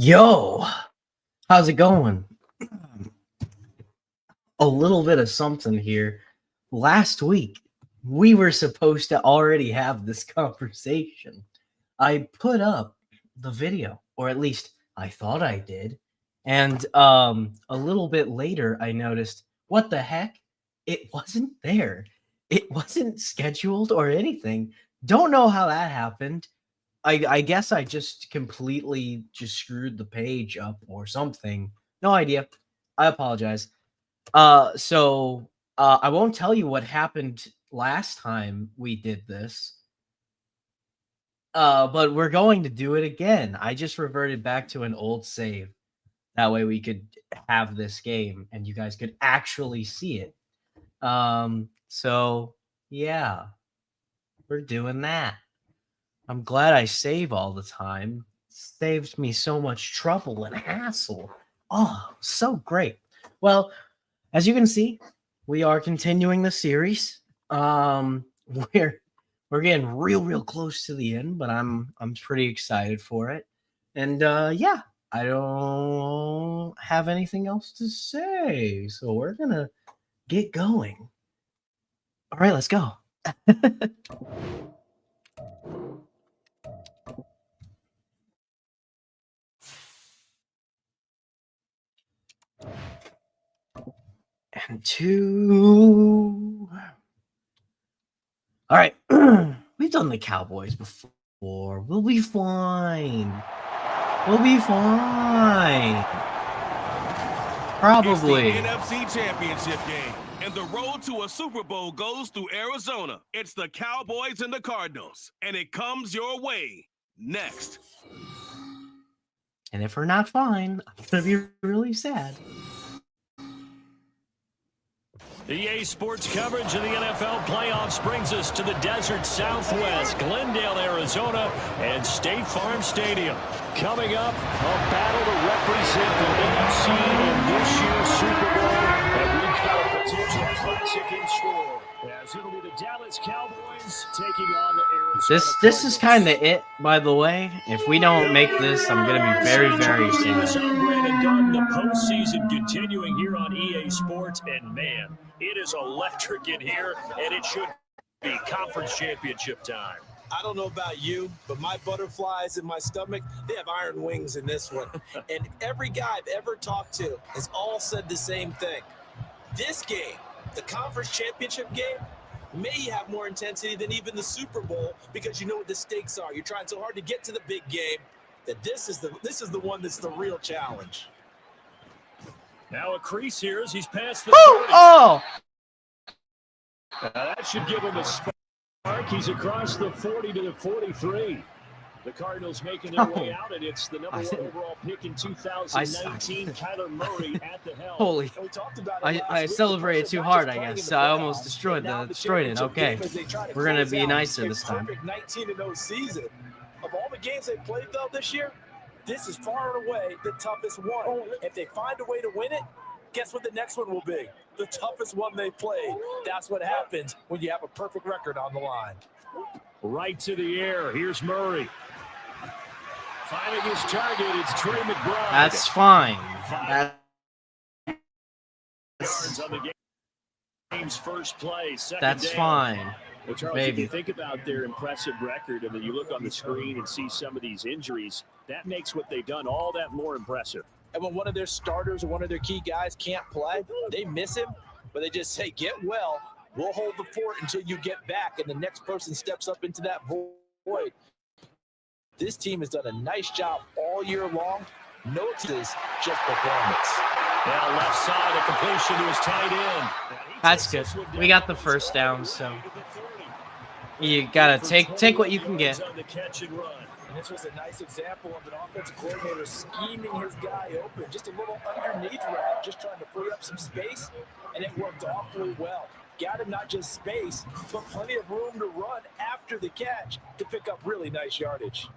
Yo, how's it going? A little bit of something here. Last week, we were supposed to already have this conversation. I put up the video, or at least I thought I did. And a little bit later, I noticed, what the heck? It wasn't there. It wasn't scheduled or anything. Don't know how that happened. I guess I just completely just screwed the page up or something. No idea. I apologize. I won't tell you what happened last time we did this. But we're going to do it again. I just reverted back to an old save. That way we could have this game and you guys could actually see it. So yeah, we're doing that. I'm glad I save all the time. Saves me so much trouble and hassle. Oh, so great. Well, as you can see, we are continuing the series. We're getting real close to the end, but I'm pretty excited for it. And yeah, I don't have anything else to say, so we're gonna get going. All right, let's go. And two. All right. We've done the Cowboys before. We'll be fine. We'll be fine. Probably. It's the NFC Championship game, and the road to a Super Bowl goes through Arizona. It's the Cowboys and the Cardinals, and it comes your way next. And if we're not fine, I'm going to be really sad. EA Sports coverage of the NFL playoffs brings us to the desert Southwest, Glendale, Arizona, and State Farm Stadium. Coming up, a battle to represent the NFC in this year's Super Bowl, and we've got a potential classic in store, as it'll be the Dallas Cowboys taking on the Arizona This is kind of it, by the way. If we don't make this, I'm going to be very sad. The postseason continuing here on EA Sports, and man, it is electric in here, and it should be conference championship time. I don't know about you, but my butterflies in my stomach, they have iron wings in this one. And every guy I've ever talked to has all said the same thing. This game, the conference championship game, may have more intensity than even the Super Bowl because you know what the stakes are. You're trying so hard to get to the big game that this is the one that's the real challenge. Now a crease here as he's past the 40. Oh! That should give him a spark. He's across the 40 to the 43. The Cardinals making their way out, and it's the number one overall pick in 2019, Kyler Murray at the helm. Holy. I celebrated too hard, I guess. I almost destroyed it. Okay. We're going to be nicer this time. 19-0 season. Of all the games they played, though, this year, this is far and away the toughest one. If they find a way to win it, guess what the next one will be? The toughest one they've played. That's what happens when you have a perfect record on the line. Right to the air. Here's Murray. Finding his target, it's Trey McBride. That's fine. Game's first play. That's fine. Well, Charles, if you think about their impressive record and then you look on the screen and see some of these injuries, that makes what they've done all that more impressive. And when one of their starters or one of their key guys can't play, they miss him, but they just say, get well, we'll hold the fort until you get back, and the next person steps up into that void. This team has done a nice job all year long. No excuses, just performance. Now left side, a completion to his tight end. That's good. We got the first down, so you got to take what you can get. And this was a nice example of an offensive coordinator scheming his guy open. Just a little underneath route, just trying to free up some space, and it worked awfully well. Got him not just space, but plenty of room to run after the catch to pick up really nice yardage.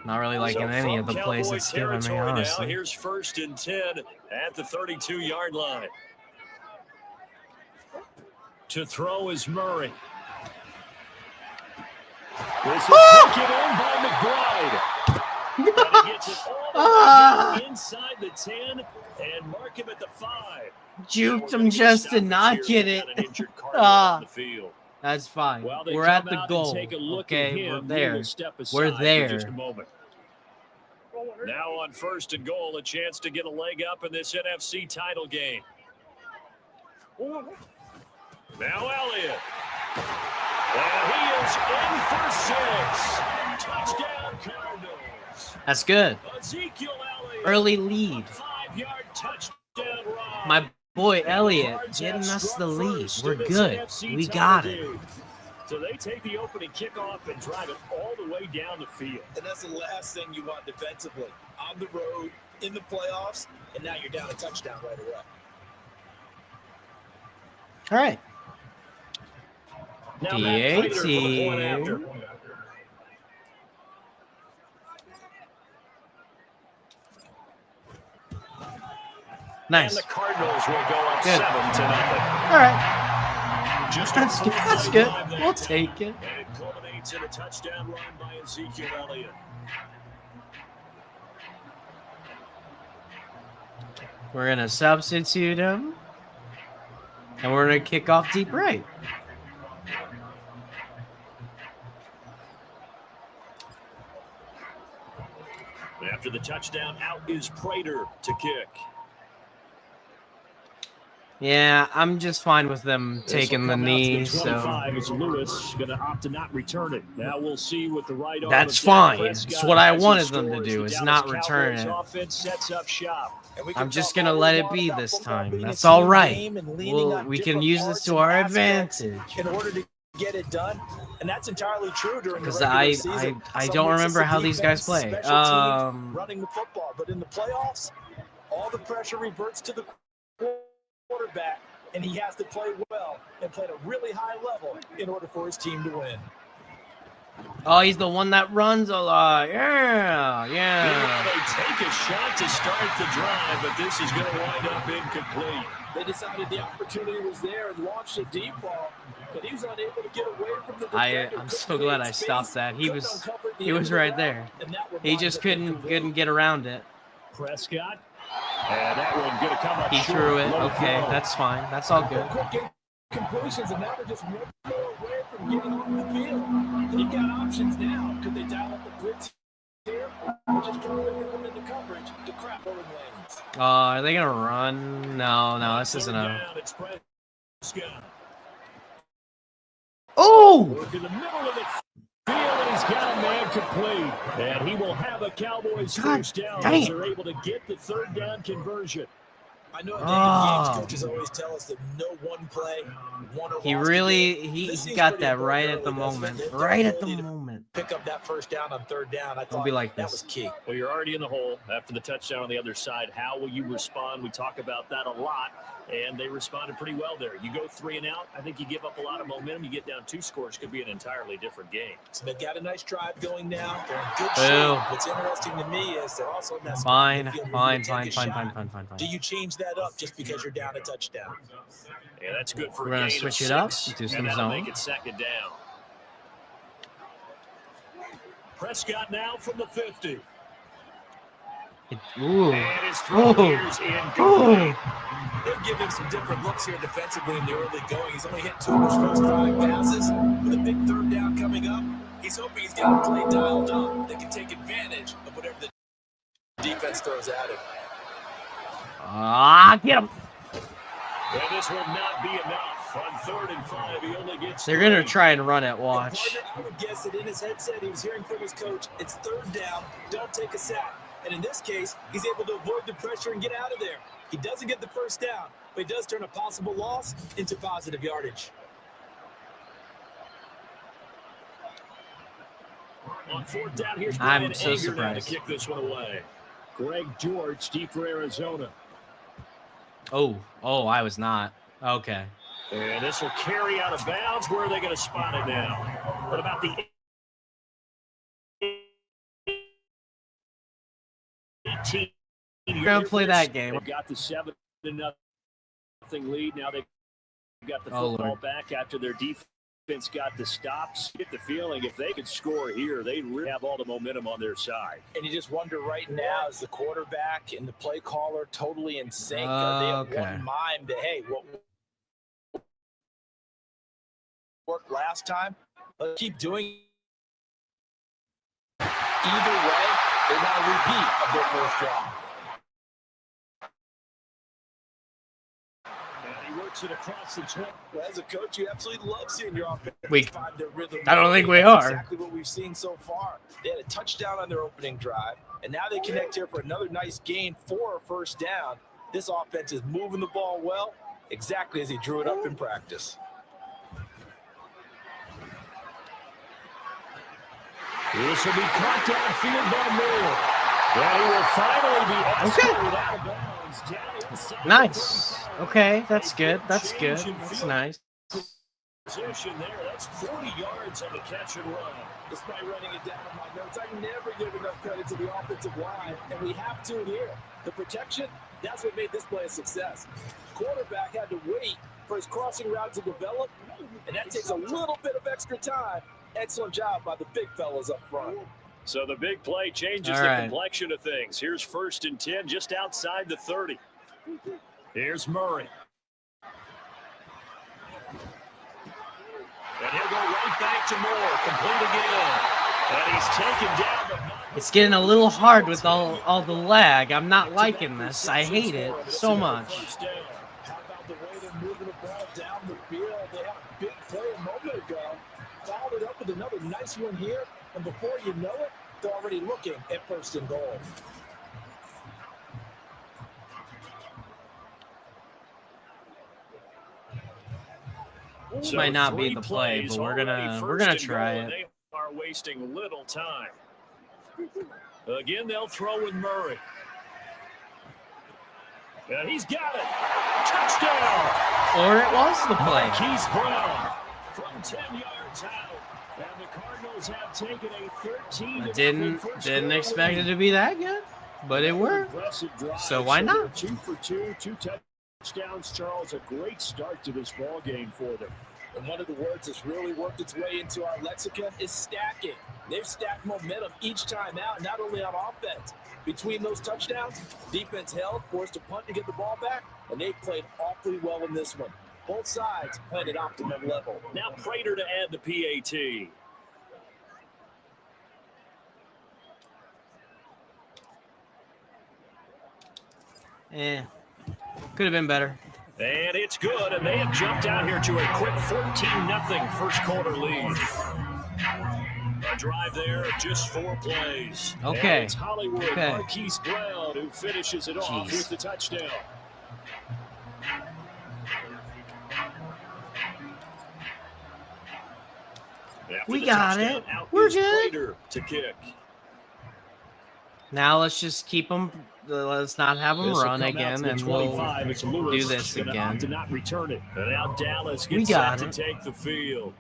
Not really liking any of the plays that's given me, honestly. Now, here's 1st and 10 at the 32-yard line. To throw is Murray. This is taken in by McBride. And he gets it all the way down inside the 10 and mark him at the 5. Juked him just to not get it. That's fine. Well, we're at the goal. Okay, we're there. We're there. Now on 1st and goal, a chance to get a leg up in this NFC title game. Now Elliott. And he is in for 6. Touchdown Cardinals. That's good. Ezekiel Elliott. Early lead. 5-yard touchdown run. My boy Elliott getting us the lead. We're good. We got it. So they take the opening kickoff and drive it all the way down the field. And that's the last thing you want defensively. On the road, in the playoffs, and now you're down a touchdown right away. All right. Now D18. Nice. And the Cardinals will go up Good. 7-0. All right. That's good. We'll take it. And it culminates in a touchdown run by Ezekiel Elliott. We're going to substitute him. And we're going to kick off deep right. After the touchdown, out is Prater to kick. Yeah, I'm just fine with them taking the knee. So 25 is Lewis going to opt to not return it. Now we'll see what the right arm. That's fine. It's what I wanted them to do, is not return it. Offense sets up shop. I'm just going to let it be this time. That's all right. We can use this to our advantage. In order to get it done, and that's entirely true during the regular Because season. I don't remember how these guys play. Running the football, but in the playoffs, all the pressure reverts to the quarterback, and he has to play well and play at a really high level in order for his team to win. Oh, he's the one that runs a lot. Yeah. They take a shot to start the drive, but this is going to wind up incomplete. They decided the opportunity was there and launched a deep ball, but he was unable to get away from the defender. I'm so glad I stopped that. He was right there. He just couldn't get around it. Prescott. And that one going to come up He short. threw it. Okay, that's fine. That's all good. Quick completions, and now they're just one more away from getting on the field. They've got options now. Could they dial up a blitz here, or just drop everyone into coverage to crap over lanes? Are they gonna run? No, this isn't a. Oh! Look in the middle of the field, and he's got a man complete. And he will have a Cowboys first down as they're able to get the third down conversion. I know games coaches always tell us that no one play, one or he got that right at the moment. Right at the moment. Pick up that first down on third down. I thought be like that this. was key. Well, you're already in the hole after the touchdown on the other side. How will you respond? We talk about that a lot, and they responded pretty well there. You go 3 and out, I think you give up a lot of momentum. You get down 2 scores, could be an entirely different game. So they've got a nice drive going now. They're in good shape. What's interesting to me is they're also in that fine. Do you change that up just because you're down a touchdown? Yeah, that's good for We're going to switch it up, do some zone. Make it second down. Prescott now from the 50. Ooh. And his throw here's incomplete. They'll give him some different looks here defensively in the early going. He's only hit 2 of his first 5 passes. With a big third down coming up, he's hoping he's got a play dialed up that can take advantage of whatever the defense throws at him. Get him. And this will not be enough. On 3rd and 5, he only gets They're going to try and run it, watch. I would guess that in his headset, he was hearing from his coach, it's 3rd down, don't take a sack. And in this case, he's able to avoid the pressure and get out of there. He doesn't get the first down, but he does turn a possible loss into positive yardage. On 4th down, here's I'm so Anger surprised. to kick this one away. Greg George, deep for Arizona. Oh, I was not. Okay. And this will carry out of bounds. Where are they going to spot it now? What about the 18? We're going to play that game. They've got the 7-0 lead. Now they've got the football back after their defense defense got the stops. Get the feeling if they could score here, they'd really have all the momentum on their side. And you just wonder right now, is the quarterback and the play caller totally in sync? They have one mind that, hey, what worked last time, let's keep doing it. Either way, they want a repeat of their first drive. And he works it across the 20. Well, as a coach, you absolutely love seeing your offense find their rhythm. I don't think we That's are. exactly what we've seen so far. They had a touchdown on their opening drive, and now they connect here for another nice gain for a first down. This offense is moving the ball well, exactly as he drew it up in practice. This will be caught downfield by Moore. And he will finally be out of bounds down inside. Nice. Okay, that's good. That's good. That's nice. Position there. That's 40 yards on the catch and run. Despite running it down in my notes, I never give enough credit to the offensive line, and we have to here. The protection, that's what made this play a success. Quarterback had to wait for his crossing route to develop, and that takes a little bit of extra time. Excellent job by the big fellas up front. So the big play changes the complexion of things. Here's 1st and 10 just outside the 30. Here's Murray. And he'll go right back to Moore. Complete again. And he's taken down. It's getting a little hard with all the lag. I'm not liking this. I hate it so much. How about the way they're moving the ball down the field? They had a big play a moment ago. Followed it up with another nice one here. And before you know it, they're already looking at 1st and goal. This might not be the play, but we're gonna try it. They are wasting little time. Again, they'll throw with Murray. And he's got it. Touchdown. Or it was the play. Keith Brown from 10 yards out. And the Cardinals have taken a 13. Didn't expect it to be that good, but it worked. So why not? 2 for 2, 2 touchdowns, Charles. A great start to this ball game for them. And one of the words that's really worked its way into our lexicon is stacking. They've stacked momentum each time out, not only on offense. Between those touchdowns, defense held, forced a punt to get the ball back, and they played awfully well in this one. Both sides played at optimum level. Now Prater to add the PAT. Could have been better. And it's good, and they have jumped out here to a quick 14-0 first quarter lead. A drive there, just 4 plays. Okay. And it's Hollywood Marquise Brown who finishes it off with the touchdown. We got it. We're good. To kick. Now let's just keep them. Let's not have them run again, and we'll do this again. To not return it. And now Dallas gets set to take the field.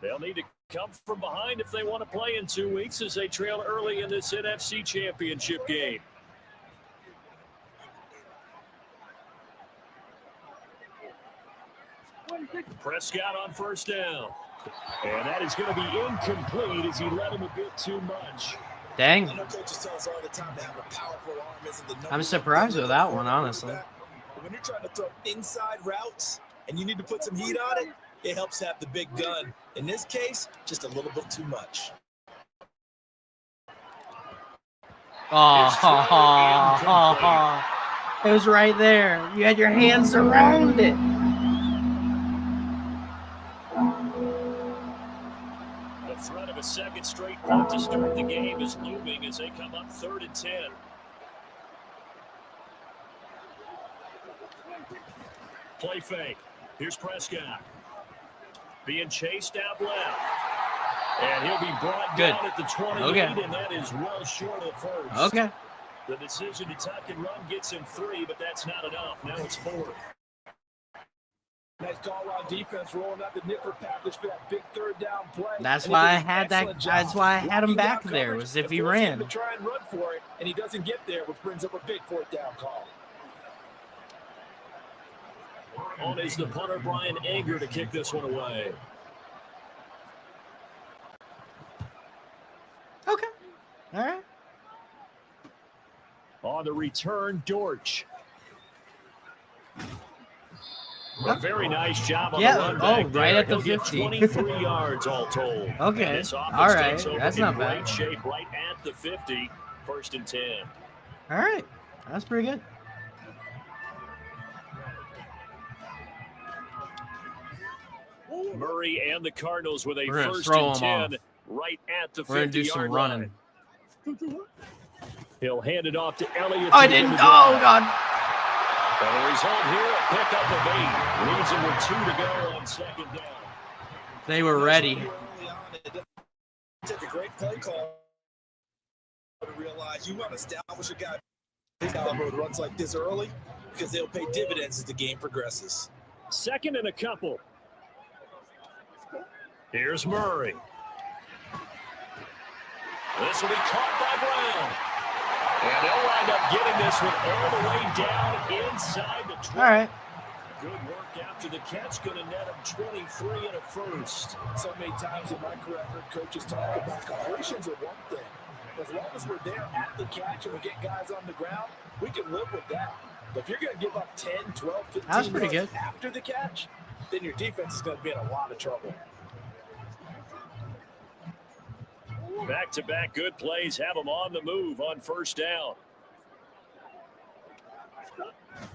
They'll need to come from behind if they want to play in 2 weeks as they trail early in this NFC Championship game. Prescott on 1st down. And that is going to be incomplete as he let him a bit too much. Dang. I'm surprised with that one, honestly. When you're trying to throw inside routes and you need to put some heat on it, it helps have the big gun. In this case, just a little bit too much. It was right there. You had your hands around it. The threat of a second straight punt to start the game is looming as they come up 3rd and 10. Play fake. Here's Prescott. Being chased out left. And he'll be brought down at the 28, and that is well short of first. Okay. The decision to tuck and run gets him 3, but that's not enough. Now it's 4th. Nice call on defense, rolling out the nickel package for that big 3rd down play. That's why I had that. That's why I had him back there. Was if he ran. To try and run for it, and he doesn't get there, which brings up a big 4th down call. On is the punter, Brian Anger, to kick this one away. All right. On the return, Dortch. A very nice job on Yeah, the run oh, back right there. at the He'll get 50. 23 yards all told. Okay, And this offense all right, takes over that's in not great bad. shape right at the 50, 1st and 10. All right, that's pretty good. Murray and the Cardinals with a We're gonna 1st throw and 10 them right at the 50-yard line. We're gonna do some running. He'll hand it off to Elliott. Oh, I didn't. Oh God. And the result here, a pickup of 8. Leaves him with 2 to go on 2nd down. They were ready. Took a great play call to realize you want to establish a guy who runs like this early because they'll pay dividends as the game progresses. 2nd and a couple. Here's Murray. This will be caught by Brown. And they'll wind up getting this one all the way down inside the 20. All right. Good work after the catch. Going to net him 23 and a 1st. So many times in my career, I've heard coaches talk about completions are one thing. As long as we're there at the catch and we get guys on the ground, we can live with that. But if you're going to give up 10, 12, 15 That was pretty yards good. after the catch, then your defense is going to be in a lot of trouble. Back-to-back good plays have them on the move on 1st down.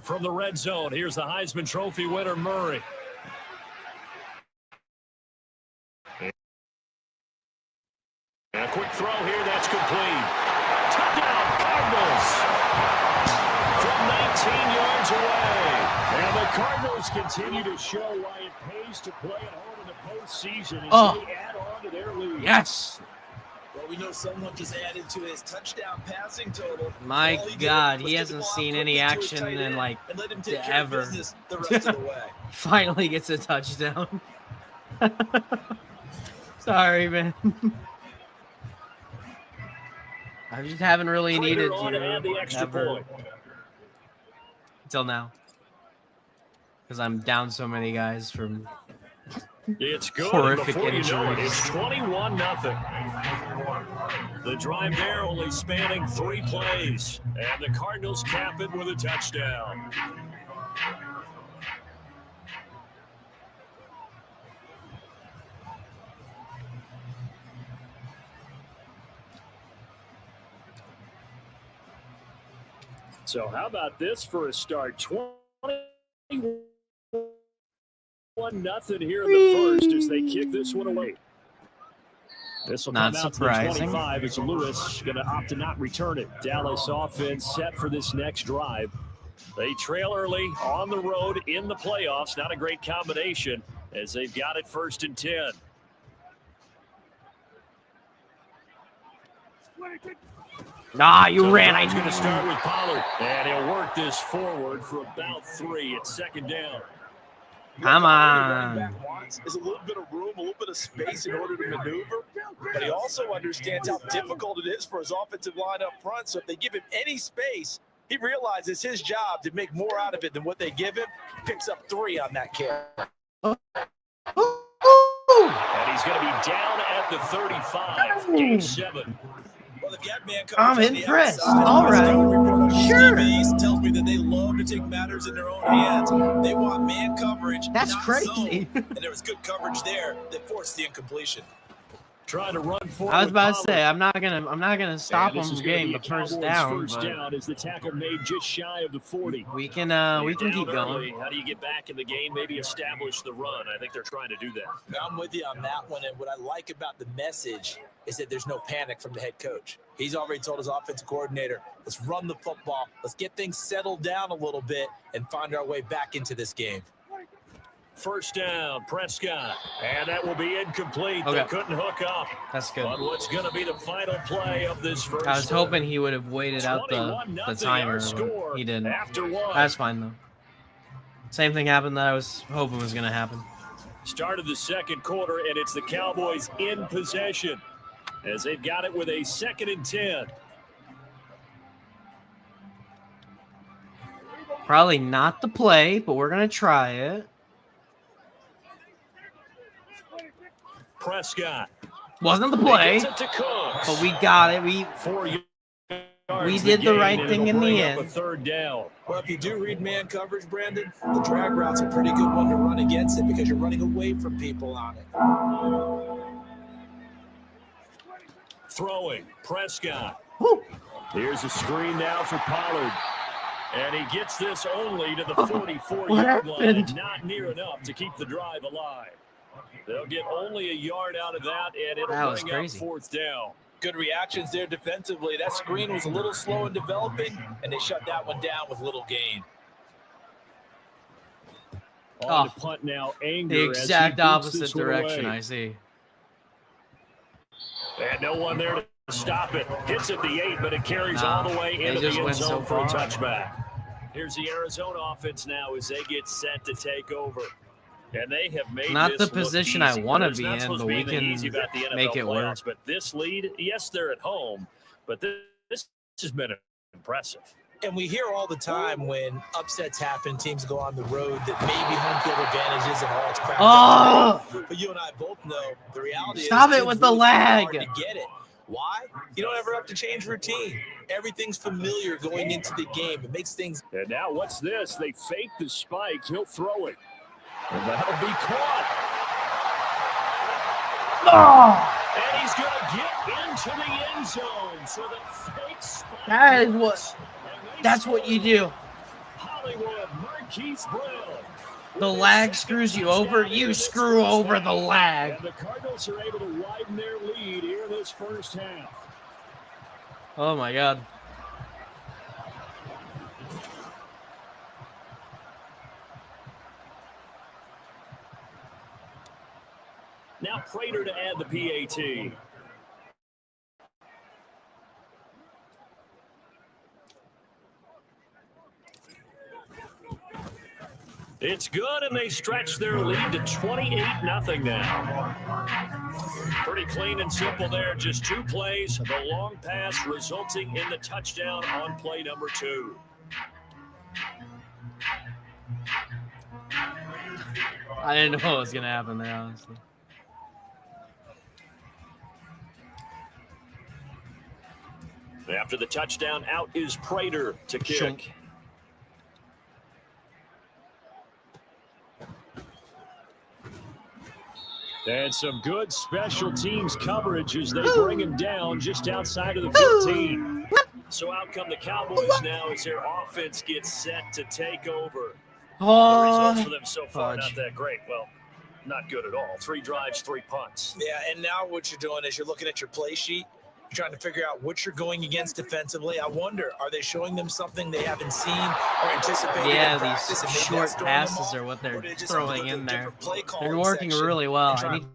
From the red zone, here's the Heisman Trophy winner, Murray. And a quick throw here, that's complete. Touchdown, Cardinals! From 19 yards away. And the Cardinals continue to show why it pays to play at home in the postseason as they add on to their lead. Yes. Well, we know someone just added to his touchdown passing total. My All he did God, was he get hasn't the ball seen quickly any to his action tight in end like and let him take care of ever. business the rest of the way. Finally gets a touchdown. Sorry, man. I just haven't really needed on to add the extra ever point. until now, because I'm down so many guys from It's good. horrific Before you know it, injuries. it's 21-0. The drive there only spanning 3 plays, and the Cardinals cap it with a touchdown. So how about this for a start? 21-0 here in the first as they kick this one away. This will Not come out to surprising. the 25 as Lewis going to opt to not return it. Dallas offense set for this next drive. They trail early on the road in the playoffs. Not a great combination as they've got it 1st and 10. Nah, you So ran. He's I going to start with Pollard, and he'll work this forward for about 3 at 2nd down. Come Running on. back wants is a little bit of room, a little bit of space in order to maneuver, but he also understands how difficult it is for his offensive line up front. So if they give him any space, he realizes his job to make more out of it than what they give him. Picks up 3 on that carry. And he's going to be down at the 35. Game 7. Well, if you have man coverage I'm on the impressed. outside, All the right. scouting report on these Sure. TVs tells me that they love to take matters in their own hands. They want man coverage. That's not crazy. zone. And there was good coverage there that forced the incompletion. Trying to run forward. I was about to with say Pollard. I'm not gonna stop And them this is from gonna getting be the a first Cowboys down, first but down as the tackle made just shy of the 40. we can You're keep down going. early. How do you get back in the game? Maybe establish the run. I think they're trying to do that. Now, I'm with you on that one. And what I like about the message is that there's no panic from the head coach. He's already told his offensive coordinator, let's run the football. Let's get things settled down a little bit and find our way back into this game. First down, Prescott. And that will be incomplete. Okay. They couldn't hook up. That's good. On what's going to be the final play of this first. I was hoping he would have waited out the 21-0 timer, our but score he didn't. After one. That's fine though. Same thing happened that I was hoping was gonna happen. Start of the second quarter, and it's the Cowboys in possession as they've got it with a 2nd and 10. Probably not the play, but we're gonna try it. Prescott Wasn't the play, Gets it to Cooks. but we got it. We 4 yards We the did the gain, right and thing it'll in the bring up end. a third down. Well, if you do read man coverage, Brandon, the drag route's a pretty good one to run against it because you're running away from people on it. Throwing, Prescott. Woo. Here's a screen now for Pollard. And he gets this only to the 44-yard line. happened? Not near enough to keep the drive alive. They'll get only a yard out of that, and it'll That was bring up crazy. 4th down. Good reactions there defensively. That screen was a little slow in developing, and they shut that one down with little gain. On the punt now, Anger. The as he exact boots opposite this one direction, away. I see. And no one there to stop it. Hits at the 8, but it carries Nah, all the way they into the just end went so zone for a far. touchback. Here's the Arizona offense now as they get set to take over. And they have made Not this the look position easy. I wanna It's be not in, supposed but to be we anything can easy about the NFL make it work. playoffs, but this lead, yes, they're at home, but this has been impressive. And we hear all the time when upsets happen, teams go on the road, that maybe home field advantage isn't all it's cracked up to be. But you and I both know the reality Stop is it teams with the really find it lag. hard to get it. Why? You don't ever have to change routine. Everything's familiar going into the game. It makes things. And now what's this? They fake the spike. He'll throw it. And that'll be caught. And he's going to get into the end zone. So the fake spike. That is what. That's what you do. Hollywood, Marquise Brown. The lag screws you over. You screw over the lag. And the Cardinals are able to widen their lead here this first half. Oh my God. Now Prater to add the PAT. It's good, and they stretch their lead to 28-0 now. Pretty clean and simple there. Just 2 plays. The long pass resulting in the touchdown on play number 2. I didn't know what was gonna happen there, honestly. After the touchdown, out is Prater to kick. Shunk. And some good special teams coverage as they bring him down just outside of the 15. So out come the Cowboys now as their offense gets set to take over. The results for them so far, not that great. Well, not good at all. 3 drives, 3 punts. Yeah, and now what you're doing is you're looking at your play sheet. You're trying to figure out what you're going against defensively. I wonder, are they showing them something they haven't seen or anticipated? Yeah, in practice these and maybe short that's throwing them passes off? are what Or they're do they just throwing look at in the there. different play They're calling working section really well. and I trying need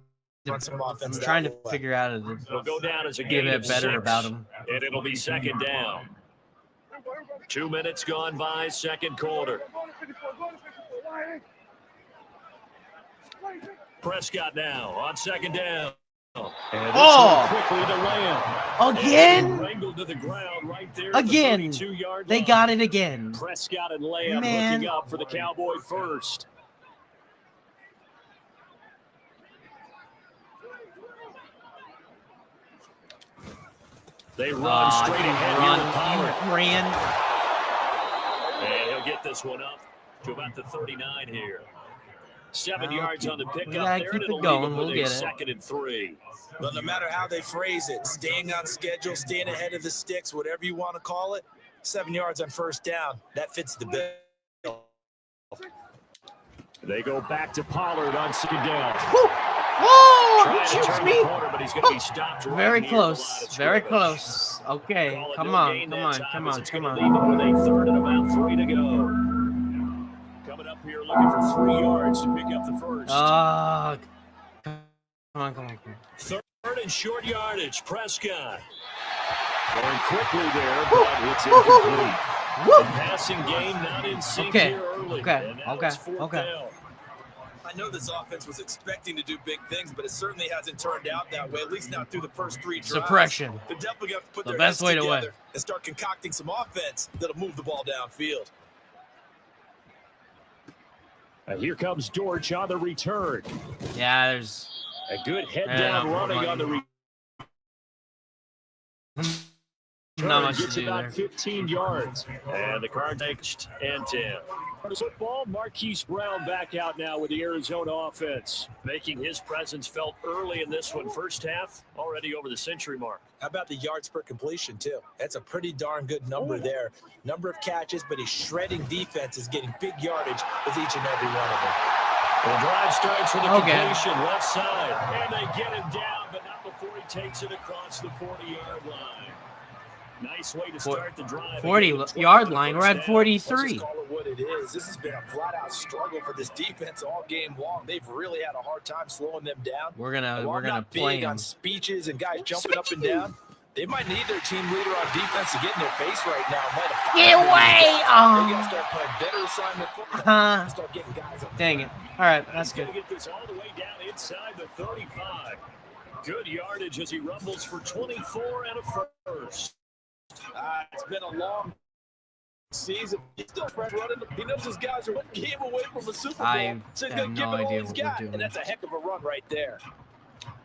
run some offense I'm that trying to way? figure out a It'll go down as a give gain it of better 6, about them. and it'll be second down. 2 minutes gone by, second quarter. Prescott now on second down. And this one quickly to Lamb. Again? Wrangled to the ground right there at the Again. 32-yard They line. got it again. Prescott and Lamb Man. looking up for the Cowboy first. They run straight ahead here with Pollard. Ran. And he'll get this one up to about the 39 here. 7 yards on the we pickup gotta there, keep and it'll it going. leave them We'll with get a it. 2nd and 3. But no matter how they phrase it, staying on schedule, staying ahead of the sticks, whatever you want to call it, 7 yards on first down, that fits the bill. They go back to Pollard on second down. Oh, Trying he to shoots turn me. the corner, but he's going to be stopped right Very near the line close. of Very scrimmage. close. Okay, Call it come no on, gain come that on, time come as on, it's come gonna on. leave them with a 3rd and about 3 to go. Coming up here looking for 3 yards to pick up the first. Come on, come on, come on. 3rd and short yardage. Prescott going quickly there, but it's incomplete. The passing game not in sync here early. And now it's 4th down. I know this offense was expecting to do big things, but it certainly hasn't turned out that way, at least not through the first 3 drives. Suppression. They're definitely going to put The their best heads way to together win. and start concocting some offense that'll move the ball downfield. Here comes Dortch on the return. Yeah, there's A good head down running on the not much to gets do about there. 15 yards. And the Cardinals next and 10. Football, Marquise Brown back out now with the Arizona offense, making his presence felt early in this one. First half, already over the century mark. How about the yards per completion, too? That's a pretty darn good number there. Number of catches, but he's shredding defense, is getting big yardage with each and every one of them. The drive starts with a completion left side. And they get him down, but not before he takes it across the 40-yard line. Nice way to start the drive. 40-yard line. We're at 43. Let's call it what it is. This has been a flat-out struggle for this defense all game long. They've really had a hard time slowing them down. We're gonna play them on speeches and guys jumping up and down. They might need their team leader on defense to get in their face right now. Get away! They gotta start playing better assignment football. Start getting guys up. Dang it! All right, that's good. Get this all the way down inside the 35. Good yardage as he rumbles for 24 and a first. It's been a long season. He's still fresh running. He knows his guys are one game away from a Super Bowl. So he's going to give it all he's got. And that's a heck of a run right there.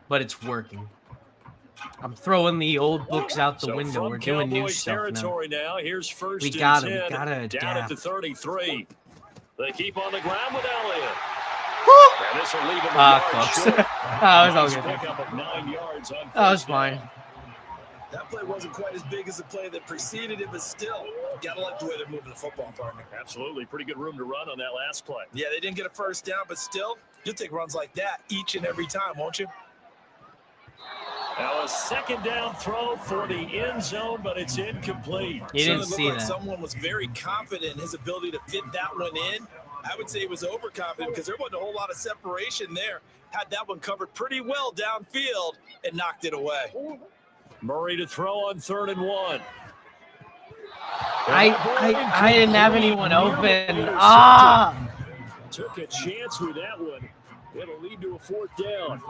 But it's working. I'm throwing the old books out the window. We're doing new stuff now. Here's first we gotta adapt. Down at the 33. They keep on the ground with Elliott. And this will leave him close. That was all good. Pickup of 9 yards on that was fine. That play wasn't quite as big as the play that preceded it, but still, gotta like the way they're moving the football, partner. Absolutely. Pretty good room to run on that last play. Yeah, they didn't get a first down, but still, you'll take runs like that each and every time, won't you? Now a second down throw for the end zone, but it's incomplete. You didn't see that. Someone was very confident in his ability to fit that one in. I would say he was overconfident because there wasn't a whole lot of separation there. Had that one covered pretty well downfield and knocked it away. Murray to throw on 3rd and 1. I didn't have anyone open. Took a chance with that one. It'll lead to a 4th down.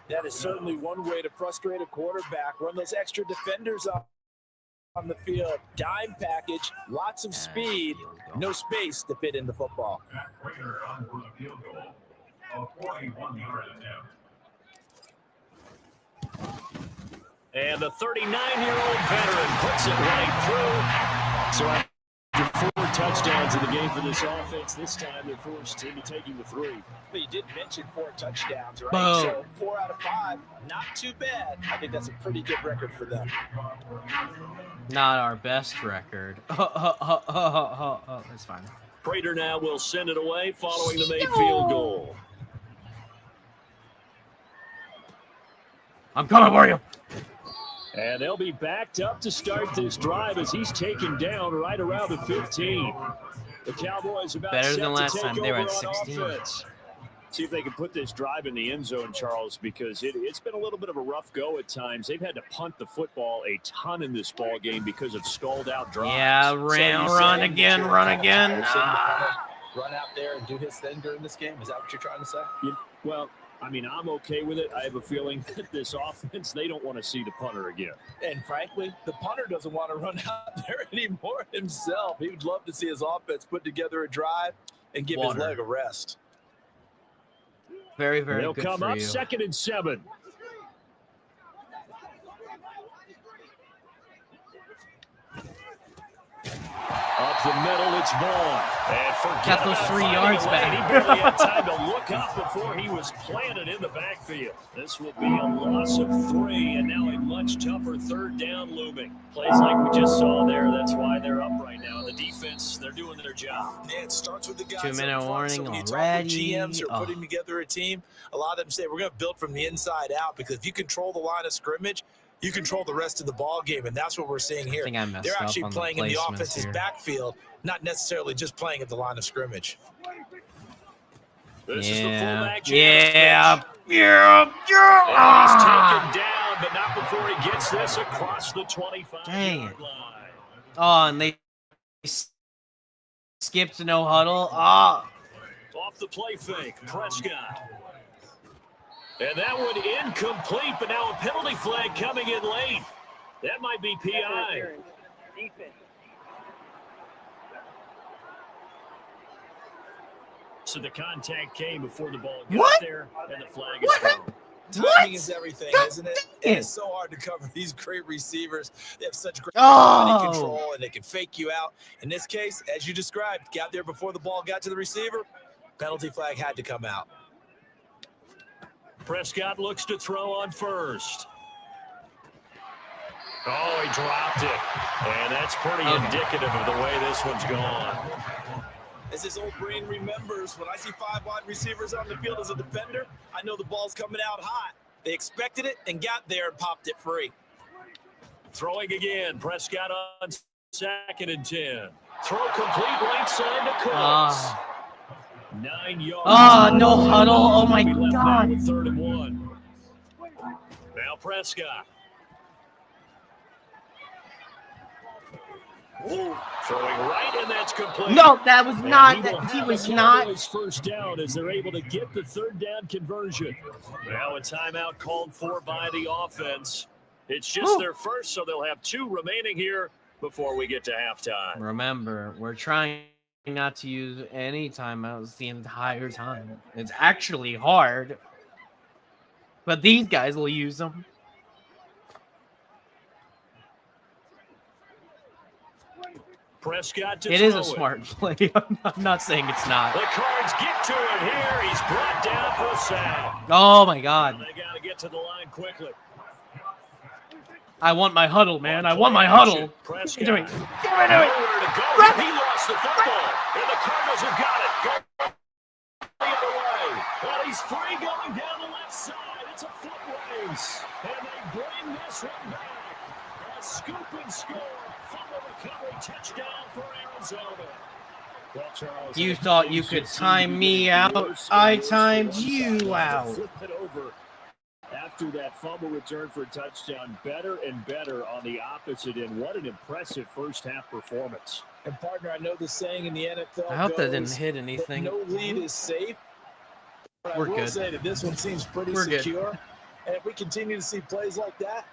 That is certainly one way to frustrate a quarterback. Run those extra defenders up on the field. Dime package, lots of speed, no space to fit into football. And the 39-year-old veteran puts it right through. So after 4 touchdowns in the game for this offense, this time they're forced into taking the 3. But you did mention 4 touchdowns, right? Boom. So 4 out of 5, not too bad. I think that's a pretty good record for them. Not our best record. That's fine. Prater now will send it away following the made field goal. I'm coming for you. And they'll be backed up to start this drive as he's taken down right around the 15. The Cowboys about better set than last to take time. They were over at on 16. offense. See if they can put this drive in the end zone, Charles, because it's been a little bit of a rough go at times. They've had to punt the football a ton in this ball game because of stalled out drives. Yeah, run again. Run out there and do his thing during this game? Is that what you're trying to say? Well, I mean, I'm okay with it. I have a feeling that this offense, they don't want to see the punter again. And frankly, the punter doesn't want to run out there anymore himself. He would love to see his offense put together a drive and give his leg a rest. Very, very They'll good come for up you. 2nd and 7. Up the middle, it's Vaughn. And Got those 3 yards back. He barely had time to look up before he was planted in the backfield. This will be a loss of 3, and now a much tougher 3rd down looming. Plays like we just saw there. That's why they're up right now. The defense, they're doing their job. Yeah, it starts with the guys. 2-minute warning when you already. talk with GMs or putting together a team, a lot of them say we're going to build from the inside out because if you control the line of scrimmage, you control the rest of the ball game, and that's what we're seeing here. They're actually playing in the offense's backfield, not necessarily just playing at the line of scrimmage. This is the fullback. Yeah. He's taken down, but not before he gets this across the 25-yard line. Oh, and they skipped no huddle. Off the play fake, Prescott. And that one incomplete, but now a penalty flag coming in late. That might be PI. So the contact came before the ball got there, and the flag is thrown. Timing is everything, God isn't it? dang And it. it's so hard to cover these great receivers. They have such great body control, and they can fake you out. In this case, as you described, got there before the ball got to the receiver. Penalty flag had to come out. Prescott looks to throw on first. Oh, he dropped it. And that's pretty indicative of the way this one's gone. As his old brain remembers, when I see 5 wide receivers on the field as a defender, I know the ball's coming out hot. They expected it and got there and popped it free. Throwing again. Prescott on 2nd and 10. Throw complete right side to Cooks. 9 yards. No huddle. Oh, my God. With 3rd and 1. Now Prescott. Ooh, throwing right, and that's complete. No, that was not. He was not. First down as they're able to get the 3rd down conversion. Now a timeout called for by the offense. It's just their first, so they'll have 2 remaining here before we get to halftime. Remember, we're trying not to use any timeouts the entire time. It's actually hard, but these guys will use them. Prescott to It is a smart play. I'm not saying it's not. The Cards get to it here. He's brought down for a sack. Oh my God! And they got to get to the line quickly. I want my huddle, man. I want my huddle. Prescott. Give it to me. Nowhere to go. He lost the football, and the Cardinals have got it. Go the other way. Well, he's free going down the left side. It's a foot race, and they bring this one back. A scoop and score. Fumble recovery touchdown for Arizona. Well, Charles, You thought you could time me out. I timed you out. Flip it over after that fumble return for a touchdown. Better and better on the opposite end. What an impressive first half performance. And partner, I know the saying in the NFL. I hope that didn't goes hit anything. that no lead is safe. But We're I will good. say that this one seems pretty We're good. secure. And if we continue to see plays like that,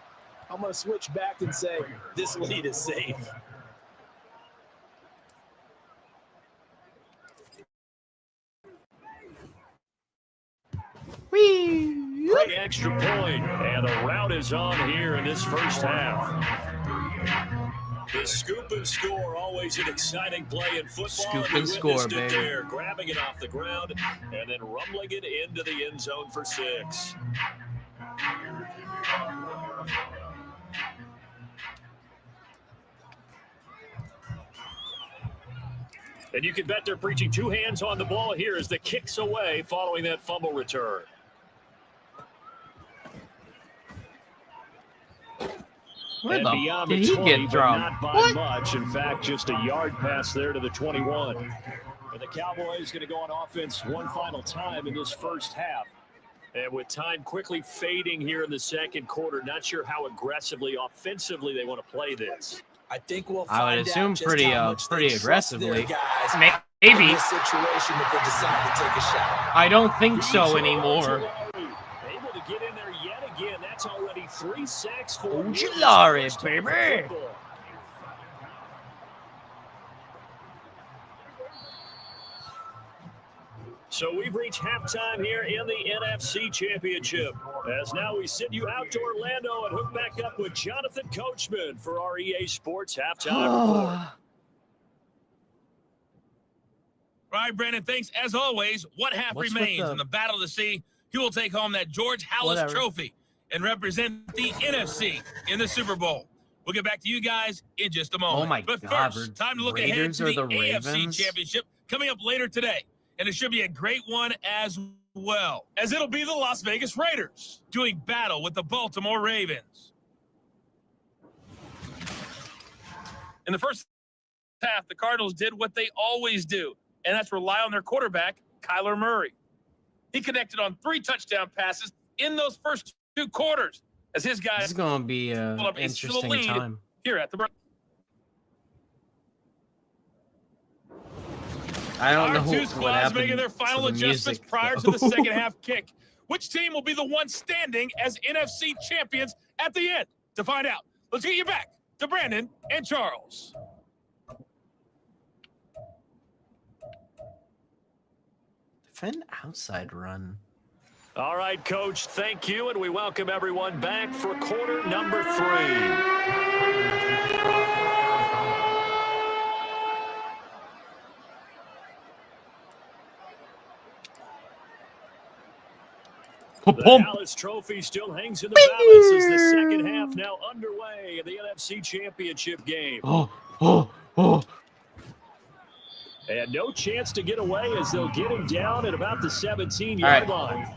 I'm going to switch back and say this lead is safe. Great extra point, and the route is on here in this first half. The scoop and score, always an exciting play in football. Scoop We and score, witnessed it baby. there, grabbing it off the ground and then rumbling it into the end zone for 6. And you can bet they're preaching 2 hands on the ball here as the kick's away following that fumble return. Where And the beyond did the he 20, get but dropped? not by What? much. In fact, just a yard pass there to the 21. And the Cowboys going to go on offense one final time in this first half. And with time quickly fading here in the second quarter, not sure how aggressively, offensively they want to play this. I think we'll find I would assume out just pretty, how much they pretty trust their aggressively. guys in Maybe. this situation if they decide to take a shot. I don't think so anymore. Able to get in there yet again. That's already 3 sacks for him. Ojulari, baby. So we've reached halftime here in the NFC Championship. As now we send you out to Orlando and hook back up with Jonathan Coachman for our EA Sports Halftime Report. All right, Brandon, thanks. As always, what half What's with remains the- in the Battle of the Sea? He will take home that George Halas Whatever. Trophy and represent the NFC in the Super Bowl. We'll get back to you guys in just a moment. Oh my but God, first, time to look ahead Raiders to or the the AFC Ravens? Championship coming up later today. And it should be a great one as well, as it'll be the Las Vegas Raiders doing battle with the Baltimore Ravens. In the first half, the Cardinals did what they always do, and that's rely on their quarterback, Kyler Murray. He connected on 3 touchdown passes in those first 2 quarters as his This guys is going to be an pulled up a still interesting lead time. here at the break. I don't know Our 2 what squads happened making their to final the adjustments music, prior to though. the second half kick. Which team will be the one standing as NFC champions at the end? To find out, let's get you back to Brandon and Charles. Defend outside run. All right, Coach, thank you, and we welcome everyone back for quarter number 3. The Dallas Trophy still hangs in the balance as the second half now underway in the NFC Championship game. And no chance to get away as they'll get him down at about the 17-yard line.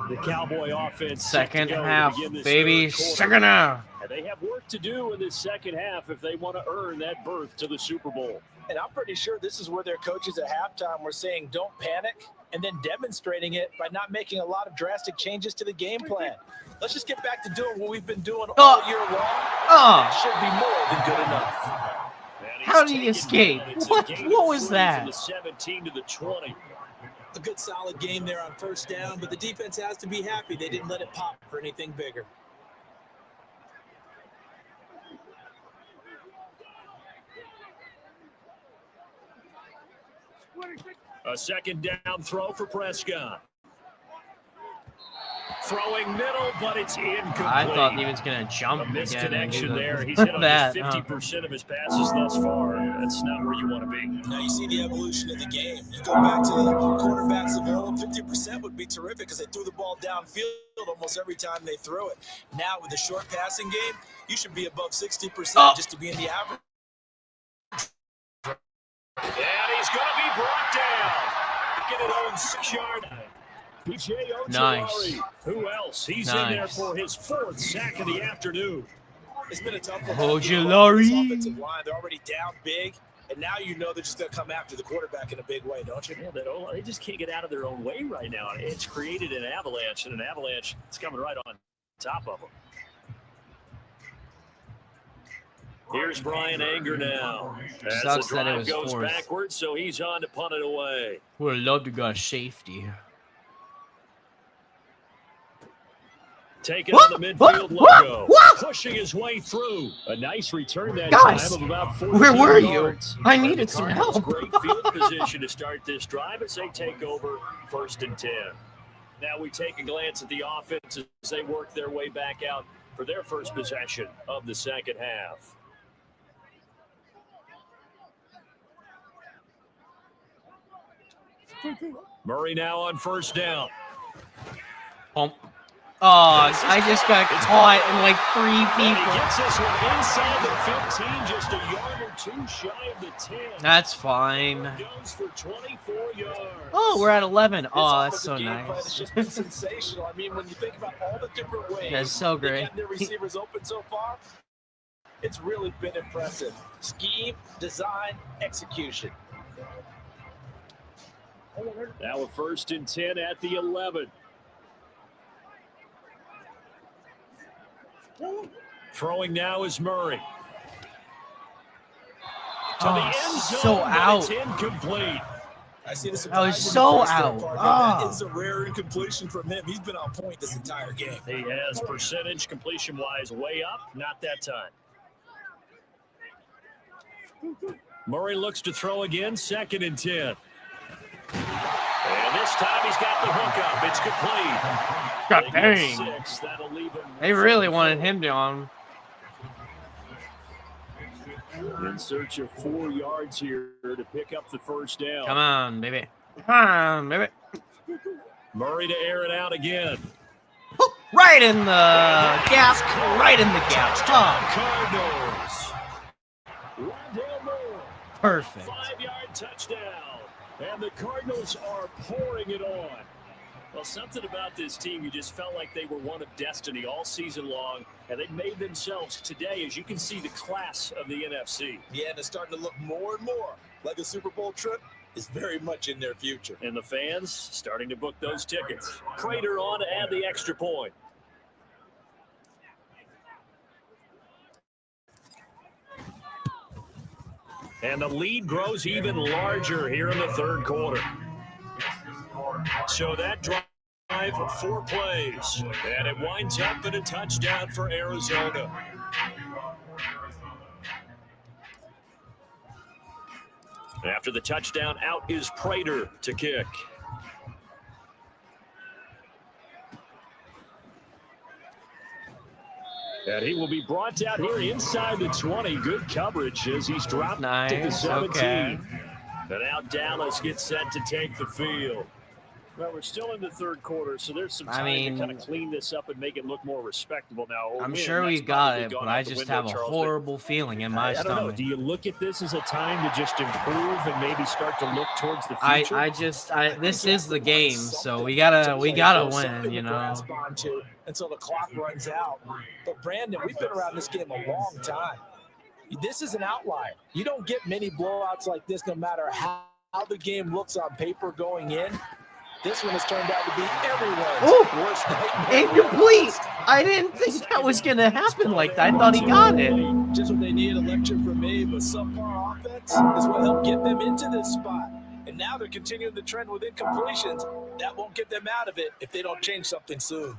The Cowboy offense Second half, baby. Second half. And they have work to do in this second half if they want to earn that berth to the Super Bowl. And I'm pretty sure this is where their coaches at halftime were saying, don't panic, and then demonstrating it by not making a lot of drastic changes to the game plan. Let's just get back to doing what we've been doing all year long. That should be more than good enough. How did he escape? What was that? 17 to the 20. A good solid game there on first down, but the defense has to be happy they didn't let it pop for anything bigger. A second down throw for Prescott. Throwing middle, but it's incomplete. I thought he was going to jump. A misconnection there. He's hit on just 50% of his passes thus far. That's not where you want to be. Now you see the evolution of the game. You go back to the quarterbacks of old, 50% would be terrific because they threw the ball downfield almost every time they threw it. Now with the short passing game, you should be above 60% just to be in the average. And he's going to be brought down. Get it on 6-yard. Nice. Who else? He's in there for his 4th sack of the afternoon. It's been a tough one. Ojulari. They're already down big, and now you know they're just going to come after the quarterback in a big way, don't you? Yeah, they just can't get out of their own way right now. It's created an avalanche, and an avalanche is coming right on top of them. Here's Brian Anger now. Sucks that it was goes fourth. backwards, so he's on to punt it away. Would have loved to go safety. Taking on the midfield logo. Pushing his way through. A nice return that time of about 14 where were yards. you? I needed some help. Great field position to start this drive as they take over 1st and 10. Now we take a glance at the offense as they work their way back out for their first possession of the second half. Murray now on first down. Oh, I just got caught in like 3 And he people. gets this one inside the 15, just a yard or 2 shy of the 10. That's fine. Goes for 24 yards. Oh, we're at 11. This Oh, that's offensive so game plan has nice. just been sensational. I mean, when you think about all the different ways That's so they great. kept their receivers open so far, it's really been impressive. Scheme, design, execution. Now a 1st and 10 at the 11. Throwing now is Murray. To the end zone, so but out. It's incomplete. I see the I was surprise in the so first out. part, but Ah. That is a rare incompletion from him. He's been on point this entire game. He has percentage completion-wise way up. Not that time. Murray looks to throw again. 2nd and 10. And this time he's got the hook up. It's complete. God They dang. get 6. That'll leave him. They really wanted him down. In search of 4 yards here to pick up the first down. Come on, baby. Come on, baby. Murray to air it out again. Right in the gap. Right in the gap. Cardinals. Rondale Moore. Perfect. 5-yard touchdown. And the Cardinals are pouring it on. Well, something about this team, you just felt like they were one of destiny all season long, and they made themselves today, as you can see, the class of the NFC. Yeah, and it's starting to look more and more like a Super Bowl trip is very much in their future. And the fans starting to book those tickets. Prater on to add the extra point. And the lead grows even larger here in the 3rd quarter. So that drive, 4 plays, and it winds up in a touchdown for Arizona. After the touchdown, out is Prater to kick. And he will be brought down here inside the 20. Good coverage as he's dropped to the 17. Okay. And now Dallas gets set to take the field. Well, we're still in the third quarter, so there's some time to kind of clean this up and make it look more respectable now. I'm sure we got it, but I just have a horrible feeling in my I don't know. stomach. Do you look at this as a time to just improve and maybe start to look towards the future? This is the game, so we gotta win, you know. Until the clock runs out. But Brandon, we've been around this game a long time. This is an outlier. You don't get many blowouts like this, no matter how the game looks on paper going in. This one has turned out to be everyone's worst nightmare. Incomplete! I didn't think that was going to happen like that. I thought he got it. Just what they needed, a lecture from me, but subpar offense is what helped get them into this spot. And now they're continuing the trend with incompletions. That won't get them out of it if they don't change something soon.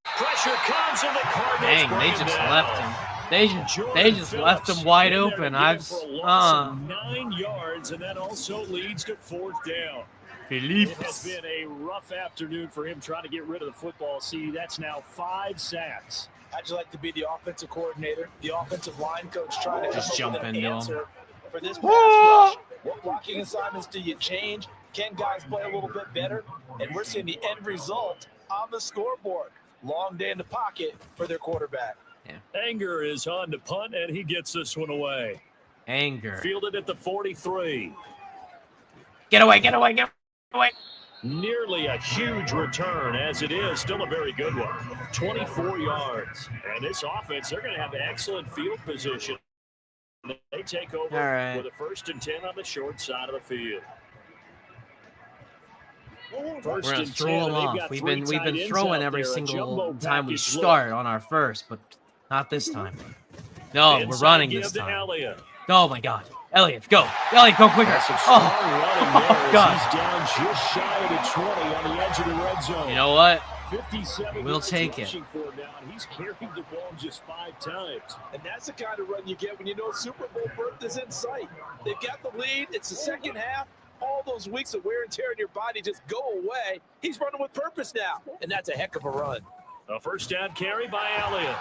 Pressure comes and the Cardinals. Dang, they just left him. They just left him wide open. 9 yards, and that also leads to 4th down. It has been a rough afternoon for him trying to get rid of the football. See, that's now 5 sacks. How'd you like to be the offensive coordinator, the offensive line coach, trying to just jump into him for this pass rush? What blocking assignments do you change? Can guys play a little bit better? And we're seeing the end result on the scoreboard. Long day in the pocket for their quarterback. Yeah. Anger is on to punt, and he gets this one away. Anger. Fielded at the 43. Get away, get away, get away. Nearly a huge return, as it is. Still a very good one. 24 yards. And this offense, they're going to have excellent field position. They take over with a 1st and 10 on the short side of the field. We're going to throw them off. We've been throwing every single time we start on our first, but not this time. No, we're running this time. Oh, my God. Elliott, go. Elliott, go quicker. Oh, God. He's down just shy of the 20 on the edge of the red zone. You know what? 57. We'll take it. He's carried the ball just 5 times. And that's the kind of run you get when you know Super Bowl berth is in sight. They've got the lead. It's the second half. All those weeks of wear and tear in your body just go away. He's running with purpose now, and that's a heck of a run. A 1st down carry by Elliott.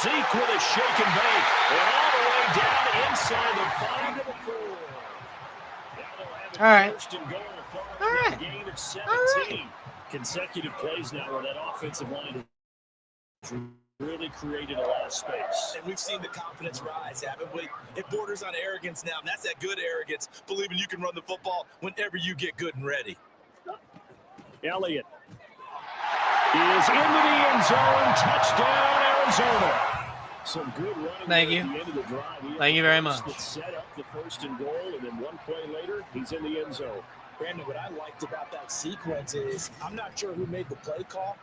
Zeke with a shake and bake. And all the way down inside the 5 to the 4. All right. All right. Gain of 17. Consecutive plays now where that offensive line has really created a lot of space. And we've seen the confidence rise, haven't we? It borders on arrogance now, and that's that good arrogance, believing you can run the football whenever you get good and ready. Elliott is into the end zone. Touchdown, Arizona. Some good running. Thank you. At the end of the drive. Thank you very much. That set up the 1st and goal, and then one play later, he's in the end zone. Brandon, what I liked about that sequence is I'm not sure who made the play call,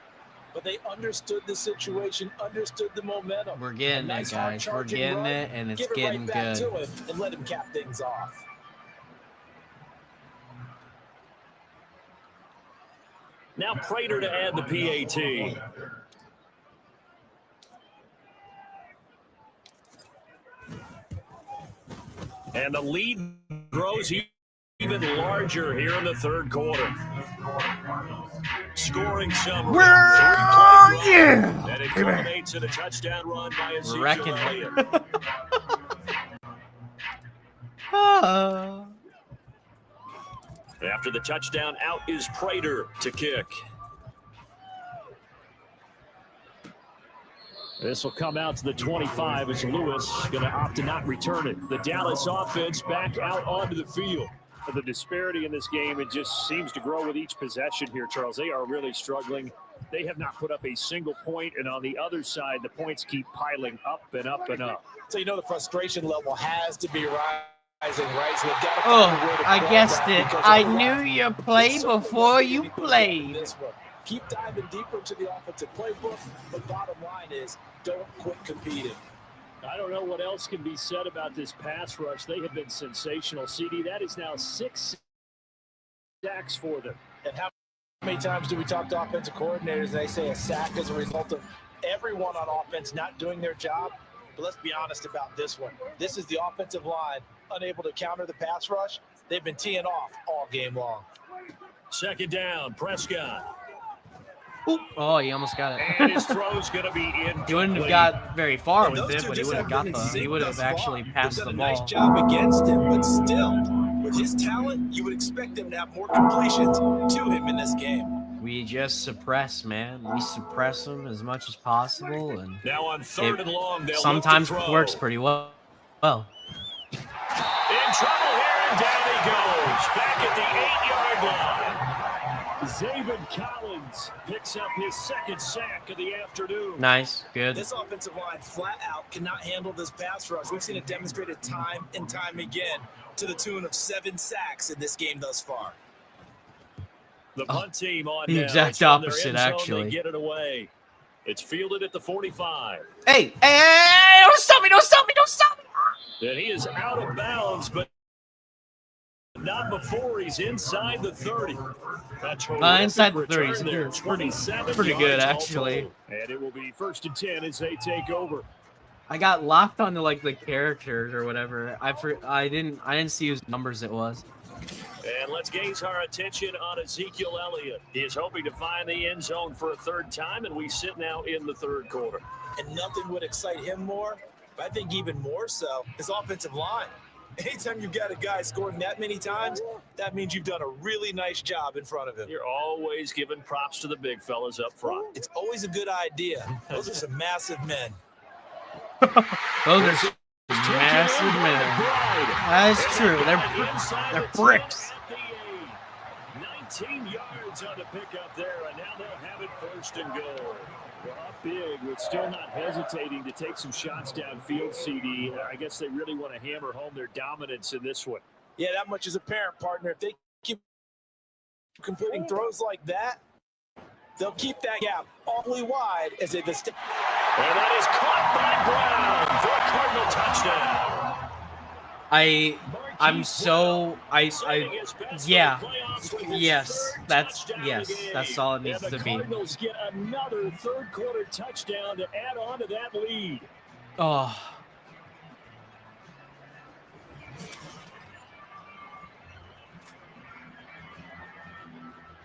but they understood the situation, understood the momentum. We're getting it, guys. We're getting it, and it's getting good. To him and let him cap things off. Now Prater to add the PAT. And the lead grows even larger here in the 3rd quarter. Scoring some. Where are you? And it culminates in a touchdown run by Ezekiel Elliott. After the touchdown, out is Prater to kick. This will come out to the 25 as Lewis going to opt to not return it. The Dallas offense back out onto the field. The disparity in this game, it just seems to grow with each possession here, Charles. They are really struggling. They have not put up a single point, and on the other side, the points keep piling up and up and up. So you know the frustration level has to be rising, right? So I guessed it. I knew you played before you played. Keep diving deeper into the offensive playbook, but bottom line is don't quit competing. I don't know what else can be said about this pass rush. They have been sensational. CD, that is now 6 sacks for them. And how many times do we talk to offensive coordinators and they say a sack is a result of everyone on offense not doing their job? But let's be honest about this one. This is the offensive line unable to counter the pass rush. They've been teeing off all game long. 2nd down, Prescott. Ooh. Oh, he almost got it. And his throw's going to be in. He wouldn't have got very far with Those it, two but he just would have have got been in the. He sync would have thus far. actually passed They've the done a nice ball. job against him, but still, with his talent, you would expect him to have more completions to him in this game. We just suppress, man. We suppress him as much as possible, and Now on third and long, they'll sometimes look to it throw. works pretty well. In trouble here, and down he goes. Back at the 8-yard line. Zaven Collins picks up his second sack of the afternoon. Nice, good. This offensive line flat out cannot handle this pass rush. We've seen it demonstrated time and time again to the tune of 7 sacks in this game thus far. The punt team on the now. exact It's from their opposite, end zone. actually. They get it away. It's fielded at the 45. Hey, don't stop me, don't stop me, don't stop me. And he is out of bounds, but not before he's inside the 30. Inside the 30. There, It's 27 pretty good, yards all actually. total. And it will be 1st and 10 as they take over. I got locked onto like the characters or whatever. I didn't see whose numbers it was. And let's gaze our attention on Ezekiel Elliott. He is hoping to find the end zone for a third time, and we sit now in the third quarter. And nothing would excite him more, but I think even more so, his offensive line. Anytime you've got a guy scoring that many times, that means you've done a really nice job in front of him. You're always giving props to the big fellas up front. It's always a good idea. Those are some massive men. Those are massive men. That's true. They're bricks. 19 yards on the pickup there, and now they'll have it 1st and goal. Well, up big, but still not hesitating to take some shots downfield, CD. I guess they really want to hammer home their dominance in this one. Yeah, that much is apparent, partner. If they keep completing throws like that, they'll keep that gap awfully wide as they just. And that is caught by Brown for a Cardinal touchdown. That's all it needs to be. The Cardinals get another third quarter touchdown to add on to that lead. Oh.